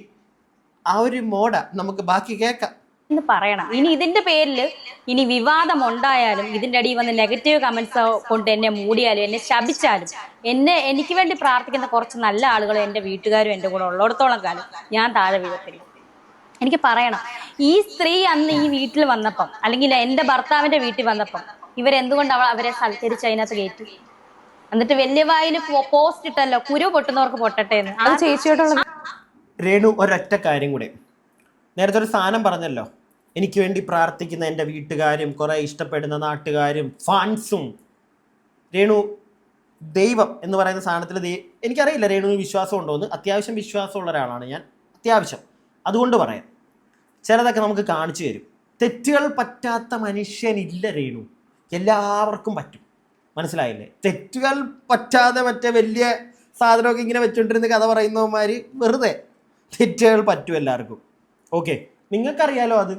ആ ഒരു മോഡ നമുക്ക് ബാക്കി കേൾക്കാം. ഇന്ന് പറയണം. ഇനി ഇതിന്റെ പേരിൽ ഇനി വിവാദം ഉണ്ടായാലും ഇതിന്റെ അടിയിൽ വന്ന് നെഗറ്റീവ് കമന്റ്സ് കൊണ്ട് എന്നെ മൂടിയാലും എന്നെ ശപിച്ചാലും എനിക്ക് വേണ്ടി പ്രാർത്ഥിക്കുന്ന കുറച്ച് നല്ല ആളുകളും എൻ്റെ വീട്ടുകാരും എൻ്റെ കൂടെ ഉള്ളിടത്തോളം കാലം ഞാൻ താഴെ വീഴത്തില്ല. എനിക്ക് പറയണം, ഈ സ്ത്രീ അന്ന് ഈ വീട്ടിൽ വന്നപ്പം അല്ലെങ്കിൽ എൻ്റെ ഭർത്താവിൻ്റെ വീട്ടിൽ വന്നപ്പം ഇവരെന്തുകൊണ്ട് അവരെ സൽക്കരിച്ച് അതിനകത്ത് കയറ്റി? എന്നിട്ട് വലിയ വായിൽ പോസ്റ്റ് ഇട്ടല്ലോ, കുരു പൊട്ടുന്നവർക്ക് പൊട്ടട്ടെ എന്ന്. അത് ചേച്ചിയോടുള്ള രേണു ഒരൊറ്റ കാര്യം കൂടെ, നേരത്തെ ഒരു സാധനം പറഞ്ഞല്ലോ, എനിക്ക് വേണ്ടി പ്രാർത്ഥിക്കുന്ന എൻ്റെ വീട്ടുകാരും കുറേ ഇഷ്ടപ്പെടുന്ന നാട്ടുകാരും ഫാൻസും. രേണു ദൈവം എന്ന് പറയുന്ന സാധനത്തിൽ എനിക്കറിയില്ല രേണുവിന് വിശ്വാസം ഉണ്ടോ എന്ന്. അത്യാവശ്യം വിശ്വാസമുള്ള ഒരാളാണ് ഞാൻ, അത്യാവശ്യം. അതുകൊണ്ട് പറയാം, ചിലതൊക്കെ നമുക്ക് കാണിച്ചു തരും. തെറ്റുകൾ പറ്റാത്ത മനുഷ്യനില്ല രേണു, എല്ലാവർക്കും പറ്റും. മനസ്സിലായില്ലേ? തെറ്റുകൾ പറ്റാതെ മറ്റേ വലിയ സാധനമൊക്കെ ഇങ്ങനെ വെച്ചുകൊണ്ടിരുന്ന കഥ പറയുന്നവന്മാർ വെറുതെ. തെറ്റുകൾ പറ്റും എല്ലാവർക്കും. ഓക്കെ, നിങ്ങൾക്കറിയാലോ, അത്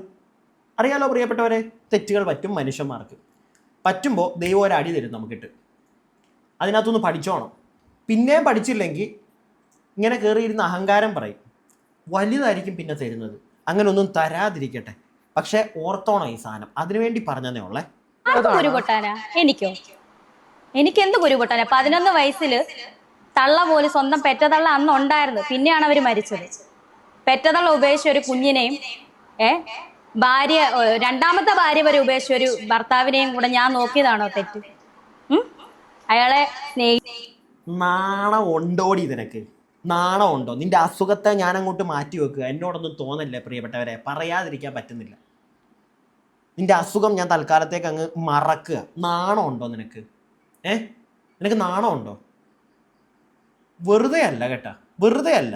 അറിയാലോ പ്രിയപ്പെട്ടവരെ. തെറ്റുകൾ പറ്റും മനുഷ്യന്മാർക്ക്. പറ്റുമ്പോൾ ദൈവം ഒരടി തരും നമുക്കിട്ട്. അതിനകത്തൊന്ന് പഠിച്ചോണം. പിന്നെയും പഠിച്ചില്ലെങ്കിൽ ഇങ്ങനെ കയറിയിരുന്ന അഹങ്കാരം പറയും, വലുതായിരിക്കും പിന്നെ തരുന്നത്. അങ്ങനെ ഒന്നും തരാതിരിക്കട്ടെ. പക്ഷെ ഓർത്തോണം ഈ സാധനം. അതിനുവേണ്ടി പറഞ്ഞതേ ഉള്ളേ. കുരു പൊട്ടാനാ? എനിക്ക് എന്ത് കുരു പൊട്ടാനാ? 11 വയസ്സിൽ തള്ള പോലും സ്വന്തം പെറ്റതള്ള അന്ന് ഉണ്ടായിരുന്നു. പിന്നെയാണ് അവര് മരിച്ചത്. പെറ്റതള്ള ഉപേക്ഷിച്ച ഒരു കുഞ്ഞിനെയും ഭാര്യ, രണ്ടാമത്തെ ഭാര്യ വരെ ഉപേക്ഷിച്ച ഒരു ഭർത്താവിനെയും കൂടെ ഞാൻ നോക്കിയതാണോ തെറ്റ്? അയാളെ നാണം ഉണ്ടോടി നിനക്ക്? നാണം ഉണ്ടോ? നിന്റെ അസുഖത്തെ ഞാൻ അങ്ങോട്ട് മാറ്റി വെക്കുക. എന്നോടൊന്നും തോന്നല്ലേ പ്രിയപ്പെട്ടവരെ, പറയാതിരിക്കാൻ പറ്റുന്നില്ല. നിന്റെ അസുഖം ഞാൻ തൽക്കാലത്തേക്ക് അങ്ങ് മറക്കുക. നാണം ഉണ്ടോ നിനക്ക്? നിനക്ക് നാണം ഉണ്ടോ? വെറുതെ അല്ല കേട്ടാ, വെറുതെ അല്ല.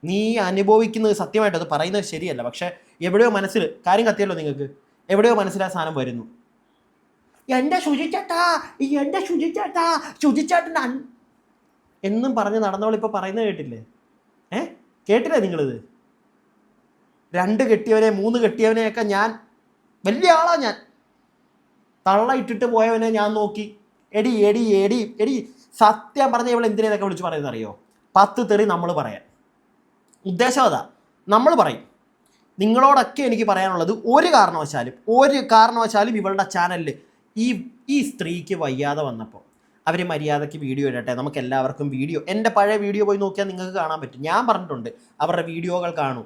നീ അനുഭവിക്കുന്നത് സത്യമായിട്ട് അത് പറയുന്നത് ശരിയല്ല. പക്ഷെ എവിടെയോ മനസ്സിൽ കാര്യം കത്തിയല്ലോ നിങ്ങൾക്ക്. എവിടെയോ മനസ്സിൽ ആ സാധനം വരുന്നു. എൻ്റെ ശുചിച്ചേട്ടാ, എൻ്റെ ശുചിച്ചേട്ടാ, ശുചിച്ചേട്ടൻ എന്നും പറഞ്ഞ് നടന്നവളിപ്പോൾ പറയുന്നത് കേട്ടില്ലേ? കേട്ടില്ലേ നിങ്ങളിത്? 2 കെട്ടിയവനെ 3 കെട്ടിയവനെയൊക്കെ ഞാൻ വലിയ ആളാ. ഞാൻ തള്ള ഇട്ടിട്ട് പോയവനെ ഞാൻ നോക്കി. എടി എടി എടി എടി സത്യം പറഞ്ഞ ഇവൾ എന്തിനാ ഇതൊക്കെ വിളിച്ച് പറയുന്നത് അറിയോ? 10 തെറി നമ്മൾ പറയാൻ ഉദ്ദേശം അതാ. നമ്മൾ പറയും. നിങ്ങളോടൊക്കെ എനിക്ക് പറയാനുള്ളത്, ഒരു കാരണവശാലും ഇവളുടെ ചാനലിൽ ഈ സ്ത്രീക്ക് വയ്യാതെ വന്നപ്പോൾ അവർ മര്യാദയ്ക്ക് വീഡിയോ ഇടട്ടെ. നമുക്ക് എല്ലാവർക്കും വീഡിയോ, എൻ്റെ പഴയ വീഡിയോ പോയി നോക്കിയാൽ നിങ്ങൾക്ക് കാണാൻ പറ്റും. ഞാൻ പറഞ്ഞിട്ടുണ്ട് അവരുടെ വീഡിയോകൾ കാണും,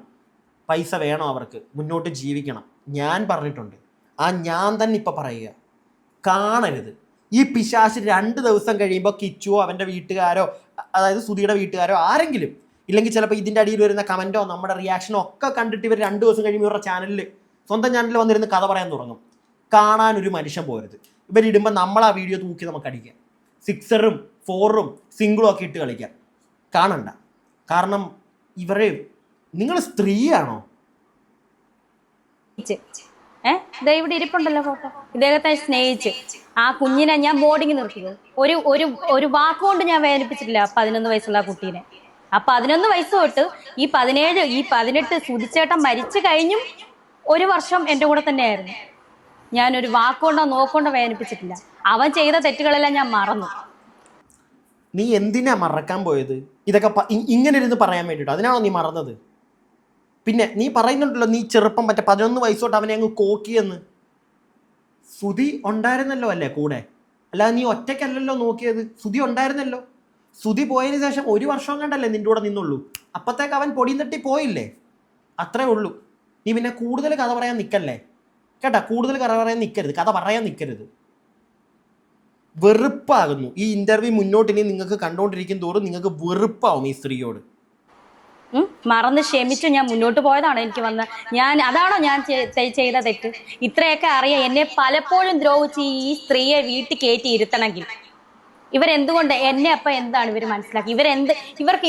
പൈസ വേണം അവർക്ക്, മുന്നോട്ട് ജീവിക്കണം. ഞാൻ പറഞ്ഞിട്ടുണ്ട്. ഞാൻ തന്നെ ഇപ്പോൾ പറയുക, കാണരുത്. ഈ പിശാശ് 2 ദിവസം കഴിയുമ്പോൾ കിച്ചുവോ അവൻ്റെ വീട്ടുകാരോ, അതായത് സുധിയുടെ വീട്ടുകാരോ ആരെങ്കിലും, ഇല്ലെങ്കിൽ ചിലപ്പോൾ ഇതിൻ്റെ അടിയിൽ വരുന്ന കമൻറ്റോ നമ്മുടെ റിയാക്ഷനോ ഒക്കെ കണ്ടിട്ട് ഇവർ 2 ദിവസം കഴിയുമ്പോൾ ഇവരുടെ ചാനലിൽ, സ്വന്തം ചാനലിൽ വന്നിരുന്ന് കഥ പറയാൻ തുടങ്ങും. കാണാനൊരു മനുഷ്യൻ പോരുത്. ഇവരിടുമ്പോൾ നമ്മൾ ആ വീഡിയോ തൂക്കി നമുക്ക് അടിക്കാം. 6ഉം 4ഉം സിംഗിളും ഒക്കെ ഇട്ട് കളിക്കാം. കാണണ്ട. കാരണം നിങ്ങൾ സ്ത്രീയാണോ? ഇവിടെ ഇരിപ്പുണ്ടല്ലോ ഫോട്ടോ. ഇദ്ദേഹത്തെ സ്നേഹിച്ച് ആ കുഞ്ഞിനെ ഞാൻ ബോർഡിങ് നിർത്തിയത്. ഒരു വാക്കുകൊണ്ട് ഞാൻ വേദനിപ്പിച്ചിട്ടില്ല 11 വയസ്സുള്ള ആ കുട്ടീനെ. ആ 11 വയസ്സ് തൊട്ട് ഈ 17 ഈ 18 സുധിച്ചേട്ടൻ മരിച്ചു കഴിഞ്ഞും 1 വർഷം എൻ്റെ കൂടെ തന്നെയായിരുന്നു. ഞാനൊരു വാക്കുകൊണ്ടോ നോക്കൊണ്ടോ വേദനിപ്പിച്ചിട്ടില്ല. അവൻ ചെയ്ത തെറ്റുകളെല്ലാം ഞാൻ മറന്നു. നീ എന്തിനാ മറക്കാൻ പോയത്? ഇതൊക്കെ ഇങ്ങനെ ഇരുന്ന് പറയാൻ വേണ്ടിയിട്ടോ? അതിനാണോ നീ മറന്നത്? പിന്നെ നീ പറയുന്നുണ്ടല്ലോ, നീ ചെറുപ്പം 11 വയസ്സോട്ട് അവനെ അങ്ങ് കോക്കിയെന്ന്. സുധി ഉണ്ടായിരുന്നല്ലോ അല്ലേ കൂടെ? അല്ലാതെ നീ ഒറ്റയ്ക്കല്ലല്ലോ നോക്കിയത്. സുധി ഉണ്ടായിരുന്നല്ലോ. സുധി പോയതിന് ശേഷം 1 വർഷം കണ്ടല്ലേ നിൻ്റെ കൂടെ നിന്നുള്ളൂ. അപ്പത്തേക്ക് അവൻ പൊടിയും തട്ടി പോയില്ലേ? അത്രേ ഉള്ളൂ. നീ പിന്നെ കൂടുതൽ കഥ പറയാൻ നിൽക്കല്ലേ കേട്ടാ. കൂടുതൽ കഥ പറയാൻ നിൽക്കരുത്, കഥ പറയാൻ നിൽക്കരുത്. വെറുപ്പാകുന്നു ഈ ഇൻ്റർവ്യൂ. മുന്നോട്ട് ഇനി നിങ്ങൾക്ക് കണ്ടുകൊണ്ടിരിക്കും തോറും നിങ്ങൾക്ക് വെറുപ്പാവും ഈ സ്ത്രീയോട്. മറന്ന് ക്ഷമിച്ചു ഞാൻ മുന്നോട്ട് പോയതാണോ എനിക്ക് വന്ന അതാണോ ഞാൻ ചെയ്ത തെറ്റ്? ഇത്രയൊക്കെ അറിയാം എന്നെ പലപ്പോഴും ദ്രോഹിച്ച് ഈ സ്ത്രീയെ വീട്ടിൽ കയറ്റി ഇരുത്തണമെങ്കിൽ ഇവരെന്തുകൊണ്ട് എന്നെ അപ്പം എന്താണ് ഇവർ മനസ്സിലാക്കി?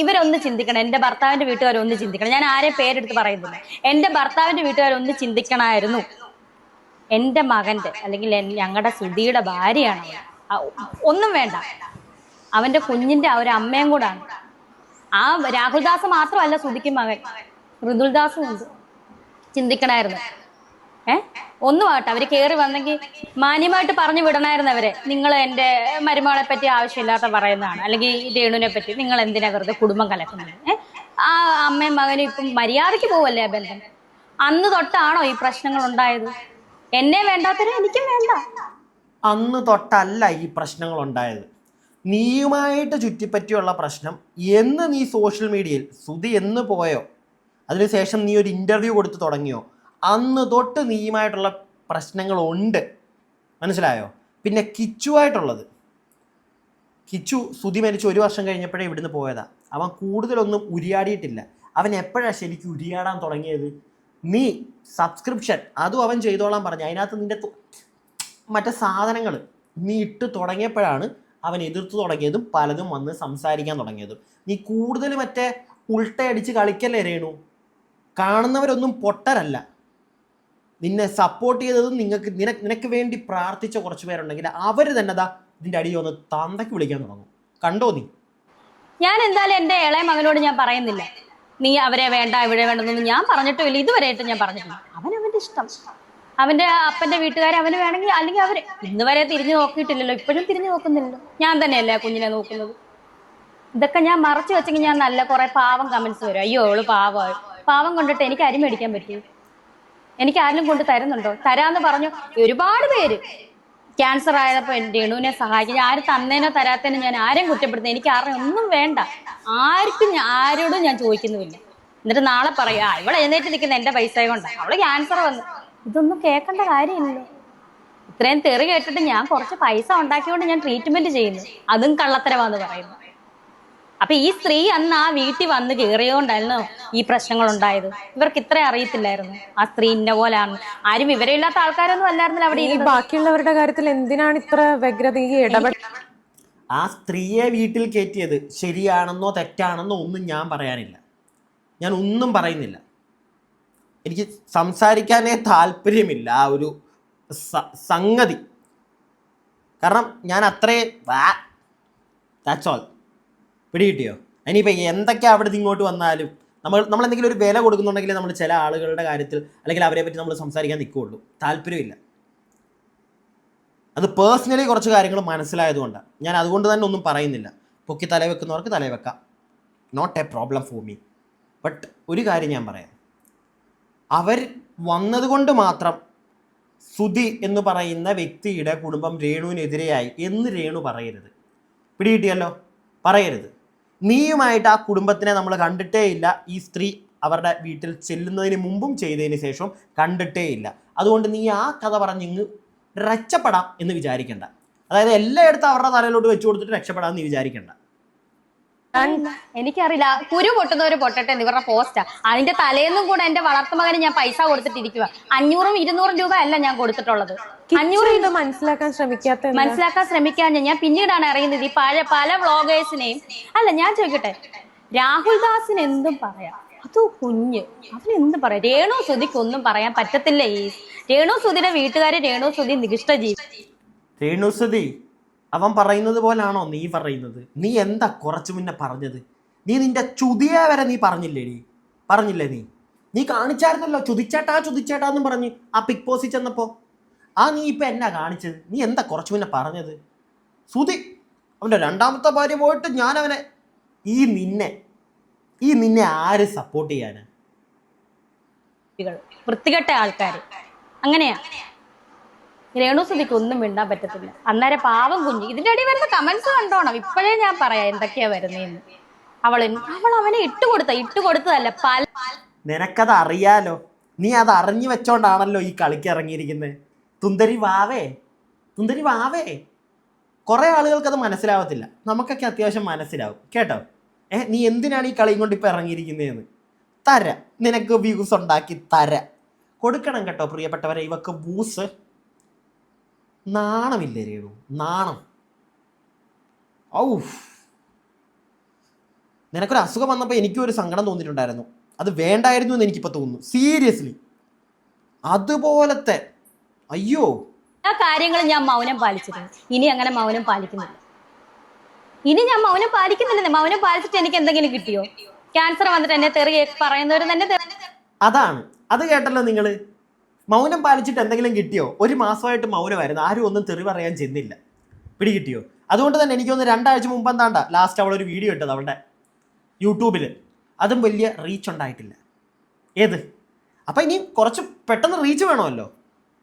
ഇവരൊന്ന് ചിന്തിക്കണം. എൻ്റെ ഭർത്താവിൻ്റെ വീട്ടുകാരൊന്ന് ചിന്തിക്കണം. ഞാൻ ആരെയും പേരെടുത്ത് പറയുന്നില്ല. എൻ്റെ ഭർത്താവിൻ്റെ വീട്ടുകാരൊന്ന് ചിന്തിക്കണമായിരുന്നു. എൻ്റെ മകൻ്റെ അല്ലെങ്കിൽ ഞങ്ങളുടെ സുധിയുടെ ഭാര്യയാണ് അവൾ. ഒന്നും വേണ്ട, അവൻ്റെ കുഞ്ഞിൻ്റെ ആ ഒരു അമ്മയും കൂടാണ്. ആ രാഹുൽദാസ് മാത്രമല്ല സുധിക്ക് മകൻ, മൃദുൽദാസും ഉണ്ട്. ചിന്തിക്കണമായിരുന്നു. ഒന്നും ആട്ടെ, അവർ കയറി വന്നെങ്കിൽ മാന്യമായിട്ട് പറഞ്ഞു വിടണമായിരുന്നു അവരെ. നിങ്ങൾ എൻ്റെ മരുമകളെ പറ്റി ആവശ്യമില്ലാത്ത പറയുന്നതാണ്, അല്ലെങ്കിൽ രേണുവിനെ പറ്റി നിങ്ങൾ എന്തിനാ വെറുതെ കുടുംബം കലക്കുന്നത്? ആ അമ്മയും മകനും ഇപ്പം മര്യാദയ്ക്ക് പോവല്ലേ ആ ബന്ധം? അന്ന് തൊട്ടാണോ ഈ പ്രശ്നങ്ങൾ ഉണ്ടായത്? എന്നെ വേണ്ടാത്തവരെ എനിക്കും വേണ്ട. അന്ന് തൊട്ടല്ല ഈ പ്രശ്നങ്ങൾ ഉണ്ടായത്. നീയുമായിട്ട് ചുറ്റിപ്പറ്റിയുള്ള പ്രശ്നം എന്ന് നീ സോഷ്യൽ മീഡിയയിൽ സുധി എന്ന് പോയോ, അതിനുശേഷം നീ ഒരു ഇൻ്റർവ്യൂ കൊടുത്ത് തുടങ്ങിയോ, അന്ന് തൊട്ട് നീയുമായിട്ടുള്ള പ്രശ്നങ്ങളുണ്ട്. മനസ്സിലായോ? പിന്നെ കിച്ചുവായിട്ടുള്ളത്, കിച്ചു സുധി മരിച്ച് 1 വർഷം കഴിഞ്ഞപ്പോഴേ ഇവിടുന്ന് പോയതാ. അവൻ കൂടുതലൊന്നും ഉരിയാടിയിട്ടില്ല. അവൻ എപ്പോഴാണ് ശരിക്കും ഉരിയാടാൻ തുടങ്ങിയത്? നീ സബ്സ്ക്രിപ്ഷൻ അതും അവൻ ചെയ്തോളാൻ പറഞ്ഞു. അതിനകത്ത് നിന്റെ മറ്റേ സാധനങ്ങൾ നീ ഇട്ട് തുടങ്ങിയപ്പോഴാണ് അവൻ എതിർത്ത് തുടങ്ങിയതും പലതും വന്ന് സംസാരിക്കാൻ തുടങ്ങിയതും. നീ കൂടുതൽ മറ്റേ ഉൾട്ടയടിച്ച് കളിക്കല്ലേ രേണു? കാണുന്നവരൊന്നും പൊട്ടരല്ല. നിന്നെ സപ്പോർട്ട് ചെയ്തതും നിനക്ക് വേണ്ടി പ്രാർത്ഥിച്ച കുറച്ച് പേരുണ്ടെങ്കിൽ അവർ തന്നെ ഇതിൻ്റെ അടിയിൽ വന്ന് തന്തയ്ക്ക് വിളിക്കാൻ തുടങ്ങും. കണ്ടോ നീ? ഞാൻ എന്തായാലും എൻ്റെ ഇളയ മകനോട് ഞാൻ പറയുന്നില്ല നീ അവരെ വേണ്ട ഇവിടെ വേണ്ടെന്നൊന്നും ഞാൻ പറഞ്ഞിട്ടുമില്ല. ഇതുവരെയായിട്ട് ഞാൻ പറഞ്ഞിട്ടില്ല. അവൻ്റെ ഇഷ്ടം, അവൻ്റെ അപ്പൻ്റെ വീട്ടുകാരെ അവന് വേണമെങ്കിൽ, അല്ലെങ്കിൽ അവർ ഇന്ന് വരെ തിരിഞ്ഞു നോക്കിയിട്ടില്ലല്ലോ, ഇപ്പോഴും തിരിഞ്ഞു നോക്കുന്നില്ലല്ലോ. ഞാൻ തന്നെയല്ലേ കുഞ്ഞിനെ നോക്കുന്നത്. ഇതൊക്കെ ഞാൻ മറച്ചു വെച്ചെങ്കിൽ ഞാൻ നല്ല കുറെ പാവം കമന്റ്സ് വരും. അയ്യോ അവള് പാവമായി. പാവം കൊണ്ടിട്ട് എനിക്ക് അരി മേടിക്കാൻ പറ്റൂ? എനിക്ക് ആരെങ്കിലും കൊണ്ട് തരുന്നുണ്ടോ? തരാന്ന് പറഞ്ഞു ഒരുപാട് പേര്. ക്യാൻസർ ആയപ്പോൾ രേണുവിനെ സഹായിക്കും. ആരും തന്നേനോ തരാത്തേനോ ഞാൻ ആരെയും കുറ്റപ്പെടുത്തുന്നത്. എനിക്ക് ആരെയും ഒന്നും വേണ്ട. ആരോടും ഞാൻ ചോദിക്കുന്നുമില്ല. എന്നിട്ട് നാളെ പറയാ ഇവിടെ എഴുന്നേറ്റ് നിൽക്കുന്ന എൻ്റെ പൈസ കൊണ്ടാണ്, അവള് ക്യാൻസർ വന്നു. ഇതൊന്നും കേൾക്കേണ്ട കാര്യമില്ലല്ലോ. ഇത്രയും തെറി കേട്ടിട്ട് ഞാൻ കുറച്ച് പൈസ ഉണ്ടാക്കിയോണ്ട് ഞാൻ ട്രീറ്റ്മെന്റ് ചെയ്യുന്നു, അതും കള്ളത്തരമാന്ന് പറയുന്നു. അപ്പൊ ഈ സ്ത്രീ അന്ന് ആ വീട്ടിൽ വന്ന് കയറിയോണ്ടായിരുന്നു ഈ പ്രശ്നങ്ങൾ ഉണ്ടായത്. ഇവർക്ക് ഇത്ര അറിയത്തില്ലായിരുന്നു ആ സ്ത്രീ ഇന്ന പോലാണ്. ആരും വിവരമില്ലാത്ത ആൾക്കാരൊന്നും അല്ലായിരുന്നില്ല അവിടെ. ഈ ബാക്കിയുള്ളവരുടെ കാര്യത്തിൽ എന്തിനാണ് ഇത്ര വ്യഗ്രത? ഈ ആ സ്ത്രീയെ വീട്ടിൽ കയറ്റിയത് ശരിയാണെന്നോ തെറ്റാണെന്നോ ഒന്നും ഞാൻ പറയാനില്ല. ഞാൻ ഒന്നും പറയുന്നില്ല. എനിക്ക് സംസാരിക്കാനേ താല്പര്യമില്ല ആ ഒരു സംഗതി. കാരണം ഞാൻ അത്രേ ദാറ്റ്സ് ഓൾ. പിടികിട്ടിയോ? ഇനിയിപ്പോൾ എന്തൊക്കെ അവിടെ നിന്ന് ഇങ്ങോട്ട് വന്നാലും നമ്മൾ എന്തെങ്കിലും ഒരു വില കൊടുക്കുന്നുണ്ടെങ്കിൽ നമ്മൾ ചില ആളുകളുടെ കാര്യത്തിൽ അല്ലെങ്കിൽ അവരെ പറ്റി നമ്മൾ സംസാരിക്കാൻ നിൽക്കുകയുള്ളൂ. താല്പര്യമില്ല. അത് പേഴ്സണലി കുറച്ച് കാര്യങ്ങൾ മനസ്സിലായതുകൊണ്ടാണ്. ഞാൻ അതുകൊണ്ട് തന്നെ ഒന്നും പറയുന്നില്ല. പൊക്കി തലവെക്കുന്നവർക്ക് തലവെക്കാം, not a problem for me. But ഒരു കാര്യം ഞാൻ പറയാം, അവർ വന്നതുകൊണ്ട് മാത്രം സുധി എന്ന് പറയുന്ന വ്യക്തിയുടെ കുടുംബം രേണുവിനെതിരെയായി എന്ന് രേണു പറയരുത്. പിടികിട്ടിയല്ലോ? പറയരുത്. നീയുമായിട്ട് ആ കുടുംബത്തിനെ നമ്മൾ കണ്ടിട്ടേ ഇല്ല. ഈ സ്ത്രീ അവരുടെ വീട്ടിൽ ചെല്ലുന്നതിന് മുമ്പും ചെയ്തതിന് ശേഷം കണ്ടിട്ടേ ഇല്ല. അതുകൊണ്ട് നീ ആ കഥ പറഞ്ഞിങ്ങ് രക്ഷപ്പെടാം എന്ന് വിചാരിക്കേണ്ട. അതായത് എല്ലായിടത്തും അവരുടെ തലയിലോട്ട് വെച്ച് കൊടുത്തിട്ട് രക്ഷപ്പെടാമെന്ന് നീ വിചാരിക്കേണ്ട. എനിക്കറിയില്ല, കുരു പൊട്ടുന്നവര് പൊട്ടട്ടെ എന്ന് ഇവരുടെ പോസ്റ്റാ. അതിന്റെ തലേന്നും കൂടെ എന്റെ വളർത്തുമകന് ഞാൻ പൈസ കൊടുത്തിട്ടിരിക്കുക. 500-200 രൂപ അല്ല ഞാൻ കൊടുത്തിട്ടുള്ളത്. 500 മനസ്സിലാക്കാൻ ശ്രമിക്കാൻ ഞാൻ പിന്നീടാണ് അറിയുന്നത്. ഈ പല വ്ളോഗേഴ്സിനെയും അല്ല. ഞാൻ ചോദിക്കട്ടെ, രാഹുൽദാസിന് എന്തും പറയാം, അത് കുഞ്ഞ്, അവനെന്തും പറയാം. രേണു സുധിക്ക് ഒന്നും പറയാൻ പറ്റത്തില്ല. ഈ രേണു സുധിയുടെ വീട്ടുകാര് രേണു സുധി നികിഷ്ട ജീവി. രേണു സുധി അവൻ പറയുന്നത് പോലാണോ നീ പറയുന്നത്? നീ എന്താ കുറച്ചു മുന്നേ പറഞ്ഞത്? നീ നിന്റെ ചുതിയെ വരെ നീ പറഞ്ഞില്ലേ? നീ കാണിച്ചായിരുന്നല്ലോ ചുതിച്ചേട്ടാന്നും പറഞ്ഞ് ആ പിക് പോസിൽ ചെന്നപ്പോൾ. നീ ഇപ്പം എന്നാ കാണിച്ചത്? നീ എന്താ കുറച്ചു മുന്നേ പറഞ്ഞത്? സുധി അവൻ്റെ 2ാമത്തെ ഭാര്യ പോയിട്ട് ഞാൻ അവനെ ഈ നിന്നെ ആര് സപ്പോർട്ട് ചെയ്യാനാ? വൃത്തികെട്ട ആൾക്കാർ അങ്ങനെയാ. രേണു സുധിക്ക് ഒന്നും മിണ്ടാൻ പറ്റത്തില്ല. അന്നേരം പാവം കുഞ്ഞ്. ഇതിന്റെ അടി വരുന്ന കമന്റ്സ് കണ്ടോണം. ഇപ്പോഴേ ഞാൻ പറയാം എന്തൊക്കെയാ വരുന്നതെന്ന്. അവൾ അവനെ ഇട്ടുകൊടുത്തതല്ല. നിനക്കത് അറിയാലോ. നീ അത് അറിഞ്ഞു വെച്ചോണ്ടാണല്ലോ ഈ കളിക്ക് ഇറങ്ങിയിരിക്കുന്നത്. തുന്തരി വാവേ. കുറെ ആളുകൾക്ക് അത് മനസ്സിലാവത്തില്ല. നമുക്കൊക്കെ അത്യാവശ്യം മനസ്സിലാവും കേട്ടോ. നീ എന്തിനാണ് ഈ കളിയും കൊണ്ട് ഇപ്പൊ ഇറങ്ങിയിരിക്കുന്നതെന്ന്. തരാം, നിനക്ക് വ്യൂസ് ഉണ്ടാക്കി തരാം. കൊടുക്കണം കേട്ടോ പ്രിയപ്പെട്ടവരെ. ഇവക്ക് വ്യൂസ് നാണമില്ലേ രേണു? നാണം. ഔ, നിനക്കൊരു അസുഖം വന്നപ്പോൾ എനിക്കും ഒരു സങ്കടം തോന്നിയിട്ടുണ്ടായിരുന്നു. അത് വേണ്ടായിരുന്നു എന്ന് എനിക്കിപ്പോൾ തോന്നുന്നു, സീരിയസ്ലി. അതുപോലത്തെ അയ്യോ, ആ കാര്യങ്ങൾ ഞാൻ മൗനം പാലിച്ചിരുന്നു. ഇനി അങ്ങനെ മൗനം പാലിക്കുന്നില്ല. ഇനി ഞാൻ മൗനം പാലിക്കുന്നില്ലെന്നേ. മൗനം പാലിച്ചിട്ട് എനിക്ക് എന്തെങ്കിലും കിട്ടിയോ? ക്യാൻസർ വന്നിട്ട് എന്നെ തെറി പറയുന്നവർ തന്നെ അതാണ്. അത് കേട്ടല്ലോ നിങ്ങൾ. മൗനം പാലിച്ചിട്ട് എന്തെങ്കിലും കിട്ടിയോ? ഒരു മാസമായിട്ട് മൗനമായിരുന്നു, ആരും ഒന്നും തെറി പറയാൻ ചെന്നില്ല. പിടികിട്ടിയോ? അതുകൊണ്ട് തന്നെ എനിക്കൊന്ന് 2 ആഴ്ച മുമ്പ് എന്താണ്ട ലാസ്റ്റ് അവളൊരു വീഡിയോ ഇട്ടത് അവളുടെ യൂട്യൂബിൽ. അതും വലിയ റീച്ച് ഉണ്ടായിട്ടില്ല. ഏത്? അപ്പം ഇനി കുറച്ച് പെട്ടെന്ന് റീച്ച് വേണമല്ലോ.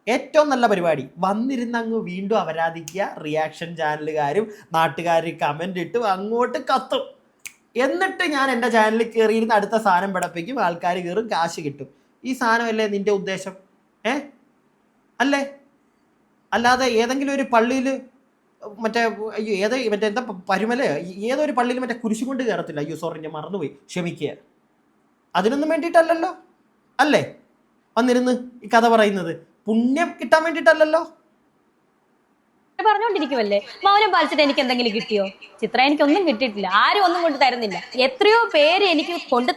ഏറ്റവും നല്ല പരിപാടി, വന്നിരുന്ന് അങ്ങ് വീണ്ടും അപരാധിക്കുക. റിയാക്ഷൻ ചാനലുകാരും നാട്ടുകാരും കമൻ്റ് ഇട്ട് അങ്ങോട്ട് കത്തും. എന്നിട്ട് ഞാൻ എൻ്റെ ചാനലിൽ കയറിയിരുന്ന് അടുത്ത സാധനം പിടപ്പിക്കും, ആൾക്കാർ കയറും, കാശ് കിട്ടും. ഈ സാധനമല്ലേ നിൻ്റെ ഉദ്ദേശം? അല്ലേ? അല്ലാതെ ഏതെങ്കിലും ഒരു പള്ളിയിൽ മറ്റേ അയ്യോ മറ്റേ എന്താ പരുമല ഏതൊരു പള്ളിയിൽ മറ്റേ കുരിശു കൊണ്ട് കയറത്തില്ല. അയ്യോ സോറി, ഞാൻ മറന്നുപോയി, ക്ഷമിക്കുക. അതിനൊന്നും വേണ്ടിയിട്ടല്ലല്ലോ അല്ലേ വന്നിരുന്ന് ഈ കഥ പറയുന്നത്? പുണ്യം കിട്ടാൻ വേണ്ടിയിട്ടല്ലല്ലോ. പറഞ്ഞോണ്ടിരിക്കുവല്ലേ. മൗനം പാലിച്ചിട്ട് എനിക്ക് എന്തെങ്കിലും കിട്ടിയോ? ചിത്ര, എനിക്കൊന്നും കിട്ടിയിട്ടില്ല. ആരും ഒന്നും കൊണ്ട് തരുന്നില്ല. എത്രയോ പേര് എനിക്ക് കൊണ്ട്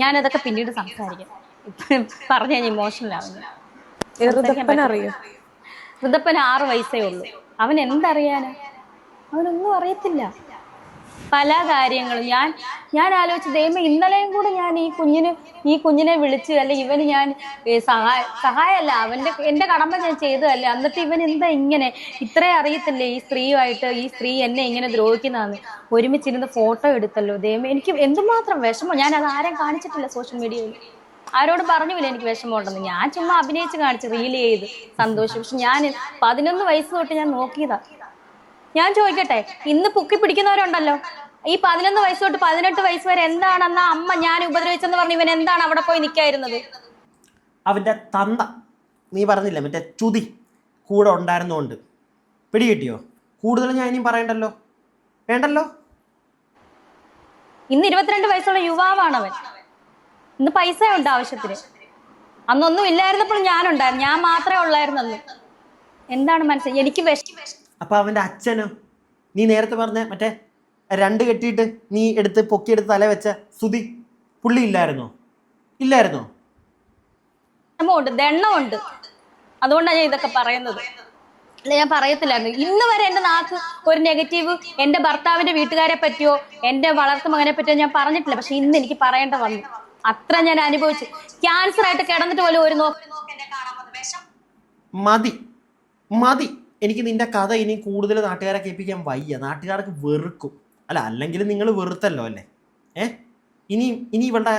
ഞാനതൊക്കെ പിന്നീട് സംസാരിക്കാം. പറഞ്ഞു കഴിഞ്ഞാൽ ഇമോഷണൽ ആവുന്നു. അറിയോ? ഋതപ്പന് 6 വയസ്സേ ഉള്ളൂ. അവൻ എന്തറിയാനാ? അവനൊന്നും അറിയത്തില്ല. പല കാര്യങ്ങളും ഞാൻ ആലോചിച്ച് ദൈവമേ, ഇന്നലെയും കൂടെ ഞാൻ ഈ കുഞ്ഞിനെ വിളിച്ച്, അല്ലെ ഇവന് ഞാൻ സഹായമല്ല, എൻ്റെ കടമ ഞാൻ ചെയ്തതല്ലേ, എന്നിട്ട് ഇവൻ എന്താ ഇങ്ങനെ ഇത്രേ അറിയത്തില്ലേ ഈ സ്ത്രീയുമായിട്ട്? ഈ സ്ത്രീ എന്നെ ഇങ്ങനെ ദ്രോഹിക്കുന്നതാണ്. ഒരുമിച്ചിരുന്ന് ഫോട്ടോ എടുത്തല്ലോ. ദൈവമേ, എനിക്ക് എന്തുമാത്രം വിഷമം. ഞാൻ അത് ആരും കാണിച്ചിട്ടില്ല സോഷ്യൽ മീഡിയയിൽ. ആരോട് പറഞ്ഞില്ല എനിക്ക് വിഷമം ഉണ്ടെന്ന്. ഞാൻ ചുമ്മാ അഭിനയിച്ച് കാണിച്ച് റീൽ ചെയ്ത് സന്തോഷം. പക്ഷെ ഞാൻ 11 വയസ്സ് തൊട്ട് ഞാൻ നോക്കിയതാ. ഞാൻ ചോദിക്കട്ടെ, ഇന്ന് പൊക്കി പിടിക്കുന്നവരുണ്ടല്ലോ, ഈ 11 വയസ്സ് തൊട്ട് 18 വയസ്സ് വരെ എന്താണെന്നാ അമ്മ ഞാൻ ഉപദ്രവിച്ചെന്ന് പറഞ്ഞ് ഇവൻ എന്താണ് അവിടെ പോയി നിൽക്കായിരുന്നത്? അവൻ്റെ തന്ത, നീ പറഞ്ഞില്ല മറ്റേ ചുതി കൂടെ ഉണ്ടായിരുന്നോണ്ട് പിടികിട്ടിയോ? കൂടുതൽ ഞാൻ ഇനിയും പറയണ്ടല്ലോ, വേണ്ടല്ലോ. ഇന്ന് 22 വയസ്സുള്ള യുവാവാണവൻ. ഇന്ന് പൈസ ഉണ്ട് ആവശ്യത്തിന്. അന്നൊന്നും ഇല്ലായിരുന്നപ്പോൾ ഞാനുണ്ടായിരുന്നു. ഞാൻ മാത്രമേ ഉള്ളായിരുന്നു അന്ന്. എന്താണ് മനസ്സിലായി? എനിക്ക് അപ്പൊ അവൻ്റെ അച്ഛനോ? നീ നേരത്തെ പറഞ്ഞ മറ്റേ 2 കെട്ടിയിട്ട് നീ എടുത്ത് പൊക്കിയെടുത്ത് തല വെച്ച സുധി, പുള്ളി ഇല്ലായിരുന്നോ? ഉണ്ട്, ദണ്ണമുണ്ട്. അതുകൊണ്ടാണ് ഞാൻ ഇതൊക്കെ പറയുന്നത്. അല്ല, ഞാൻ പറയത്തില്ലായിരുന്നു. ഇന്ന് വരെ എൻ്റെ നാക്ക് ഒരു നെഗറ്റീവ് എൻ്റെ ഭർത്താവിന്റെ വീട്ടുകാരെ പറ്റിയോ എൻ്റെ വളർത്തു മകനെ പറ്റിയോ ഞാൻ പറഞ്ഞിട്ടില്ല. പക്ഷെ ഇന്ന് എനിക്ക് പറയേണ്ട വന്നു. അത്ര ഞാൻ അനുഭവിച്ചു. ക്യാൻസർ ആയിട്ട് കിടന്നിട്ട് പോലും ഒരു മതി. എനിക്ക് നിന്റെ കഥ ഇനി കൂടുതൽ നാട്ടുകാരെ കേൾപ്പിക്കാൻ വയ്യ. നാട്ടുകാർക്ക് വെറുക്കും. അല്ലെങ്കിൽ നിങ്ങൾ വെറുത്തല്ലോ അല്ലേ? ഇനി ഇവളുടെ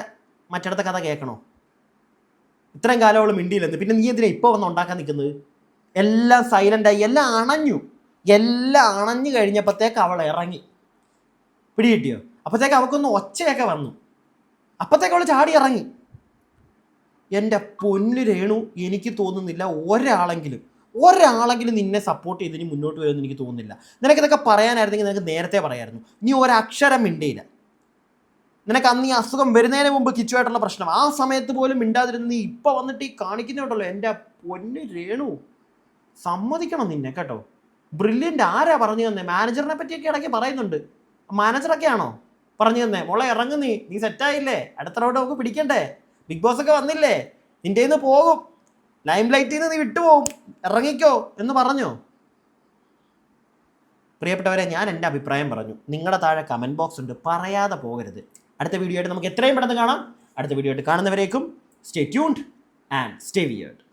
മറ്റിടത്തെ കഥ കേൾക്കണോ? ഇത്രയും കാലം അവൾ മിണ്ടിയില്ലെന്ന്, പിന്നെ നീ എന്തിനാ ഇപ്പോൾ വന്ന് ഉണ്ടാക്കാൻ നിൽക്കുന്നത്? എല്ലാം സൈലൻ്റായി, എല്ലാം അണഞ്ഞു കഴിഞ്ഞപ്പോഴത്തേക്ക് അവൾ ഇറങ്ങി. പിടികിട്ടിയോ? അപ്പോഴത്തേക്ക് അവൾക്കൊന്ന് ഒച്ചയൊക്കെ വന്നു. അപ്പോഴത്തേക്ക് അവൾ ചാടി ഇറങ്ങി. എൻ്റെ പൊന്നു രേണു, എനിക്ക് തോന്നുന്നില്ല ഒരാളെങ്കിലും നിന്നെ സപ്പോർട്ട് ചെയ്തിന് മുന്നോട്ട് വരുമെന്ന് എനിക്ക് തോന്നുന്നില്ല. നിനക്കിതൊക്കെ പറയാനായിരുന്നെങ്കിൽ നിനക്ക് നേരത്തെ പറയായിരുന്നു. നീ ഒരക്ഷരം മിണ്ടിയില്ല. നിനക്ക് അന്ന് ഈ അസുഖം വരുന്നതിന് മുമ്പ് കിച്ചുവായിട്ടുള്ള പ്രശ്നം, ആ സമയത്ത് പോലും മിണ്ടാതിരുന്ന് നീ ഇപ്പോൾ വന്നിട്ട് ഈ കാണിക്കുന്നുണ്ടല്ലോ. എൻ്റെ പൊന്നു രേണു, സമ്മതിക്കണം നിന്നെ കേട്ടോ. ബ്രില്യൻ്റ്. ആരാ പറഞ്ഞു തന്നെ? മാനേജറിനെ പറ്റിയൊക്കെ ഇടയ്ക്ക് പറയുന്നുണ്ട്. മാനേജറൊക്കെ ആണോ പറഞ്ഞു തന്നെ? മോളെ ഇറങ്ങും, നീ സെറ്റായില്ലേ? അടുത്ത റൗണ്ട് നമുക്ക് പിടിക്കണ്ടേ? ബിഗ് ബോസ് ഒക്കെ വന്നില്ലേ? നിൻ്റെ കയ്യിൽ നിന്ന് പോകും, ലൈം ലൈറ്റിൽ നിന്ന് നീ വിട്ടുപോകും, ഇറങ്ങിക്കോ എന്ന് പറഞ്ഞോ? പ്രിയപ്പെട്ടവരെ, ഞാൻ എൻ്റെ അഭിപ്രായം പറഞ്ഞു. നിങ്ങളുടെ താഴെ കമൻറ്റ് ബോക്സ് ഉണ്ട്, പറയാതെ പോകരുത്. അടുത്ത വീഡിയോ ആയിട്ട് നമുക്ക് എത്രയും പെട്ടെന്ന് കാണാം. അടുത്ത വീഡിയോ ആയിട്ട് കാണുന്നവരേക്കും stay tuned and stay weird.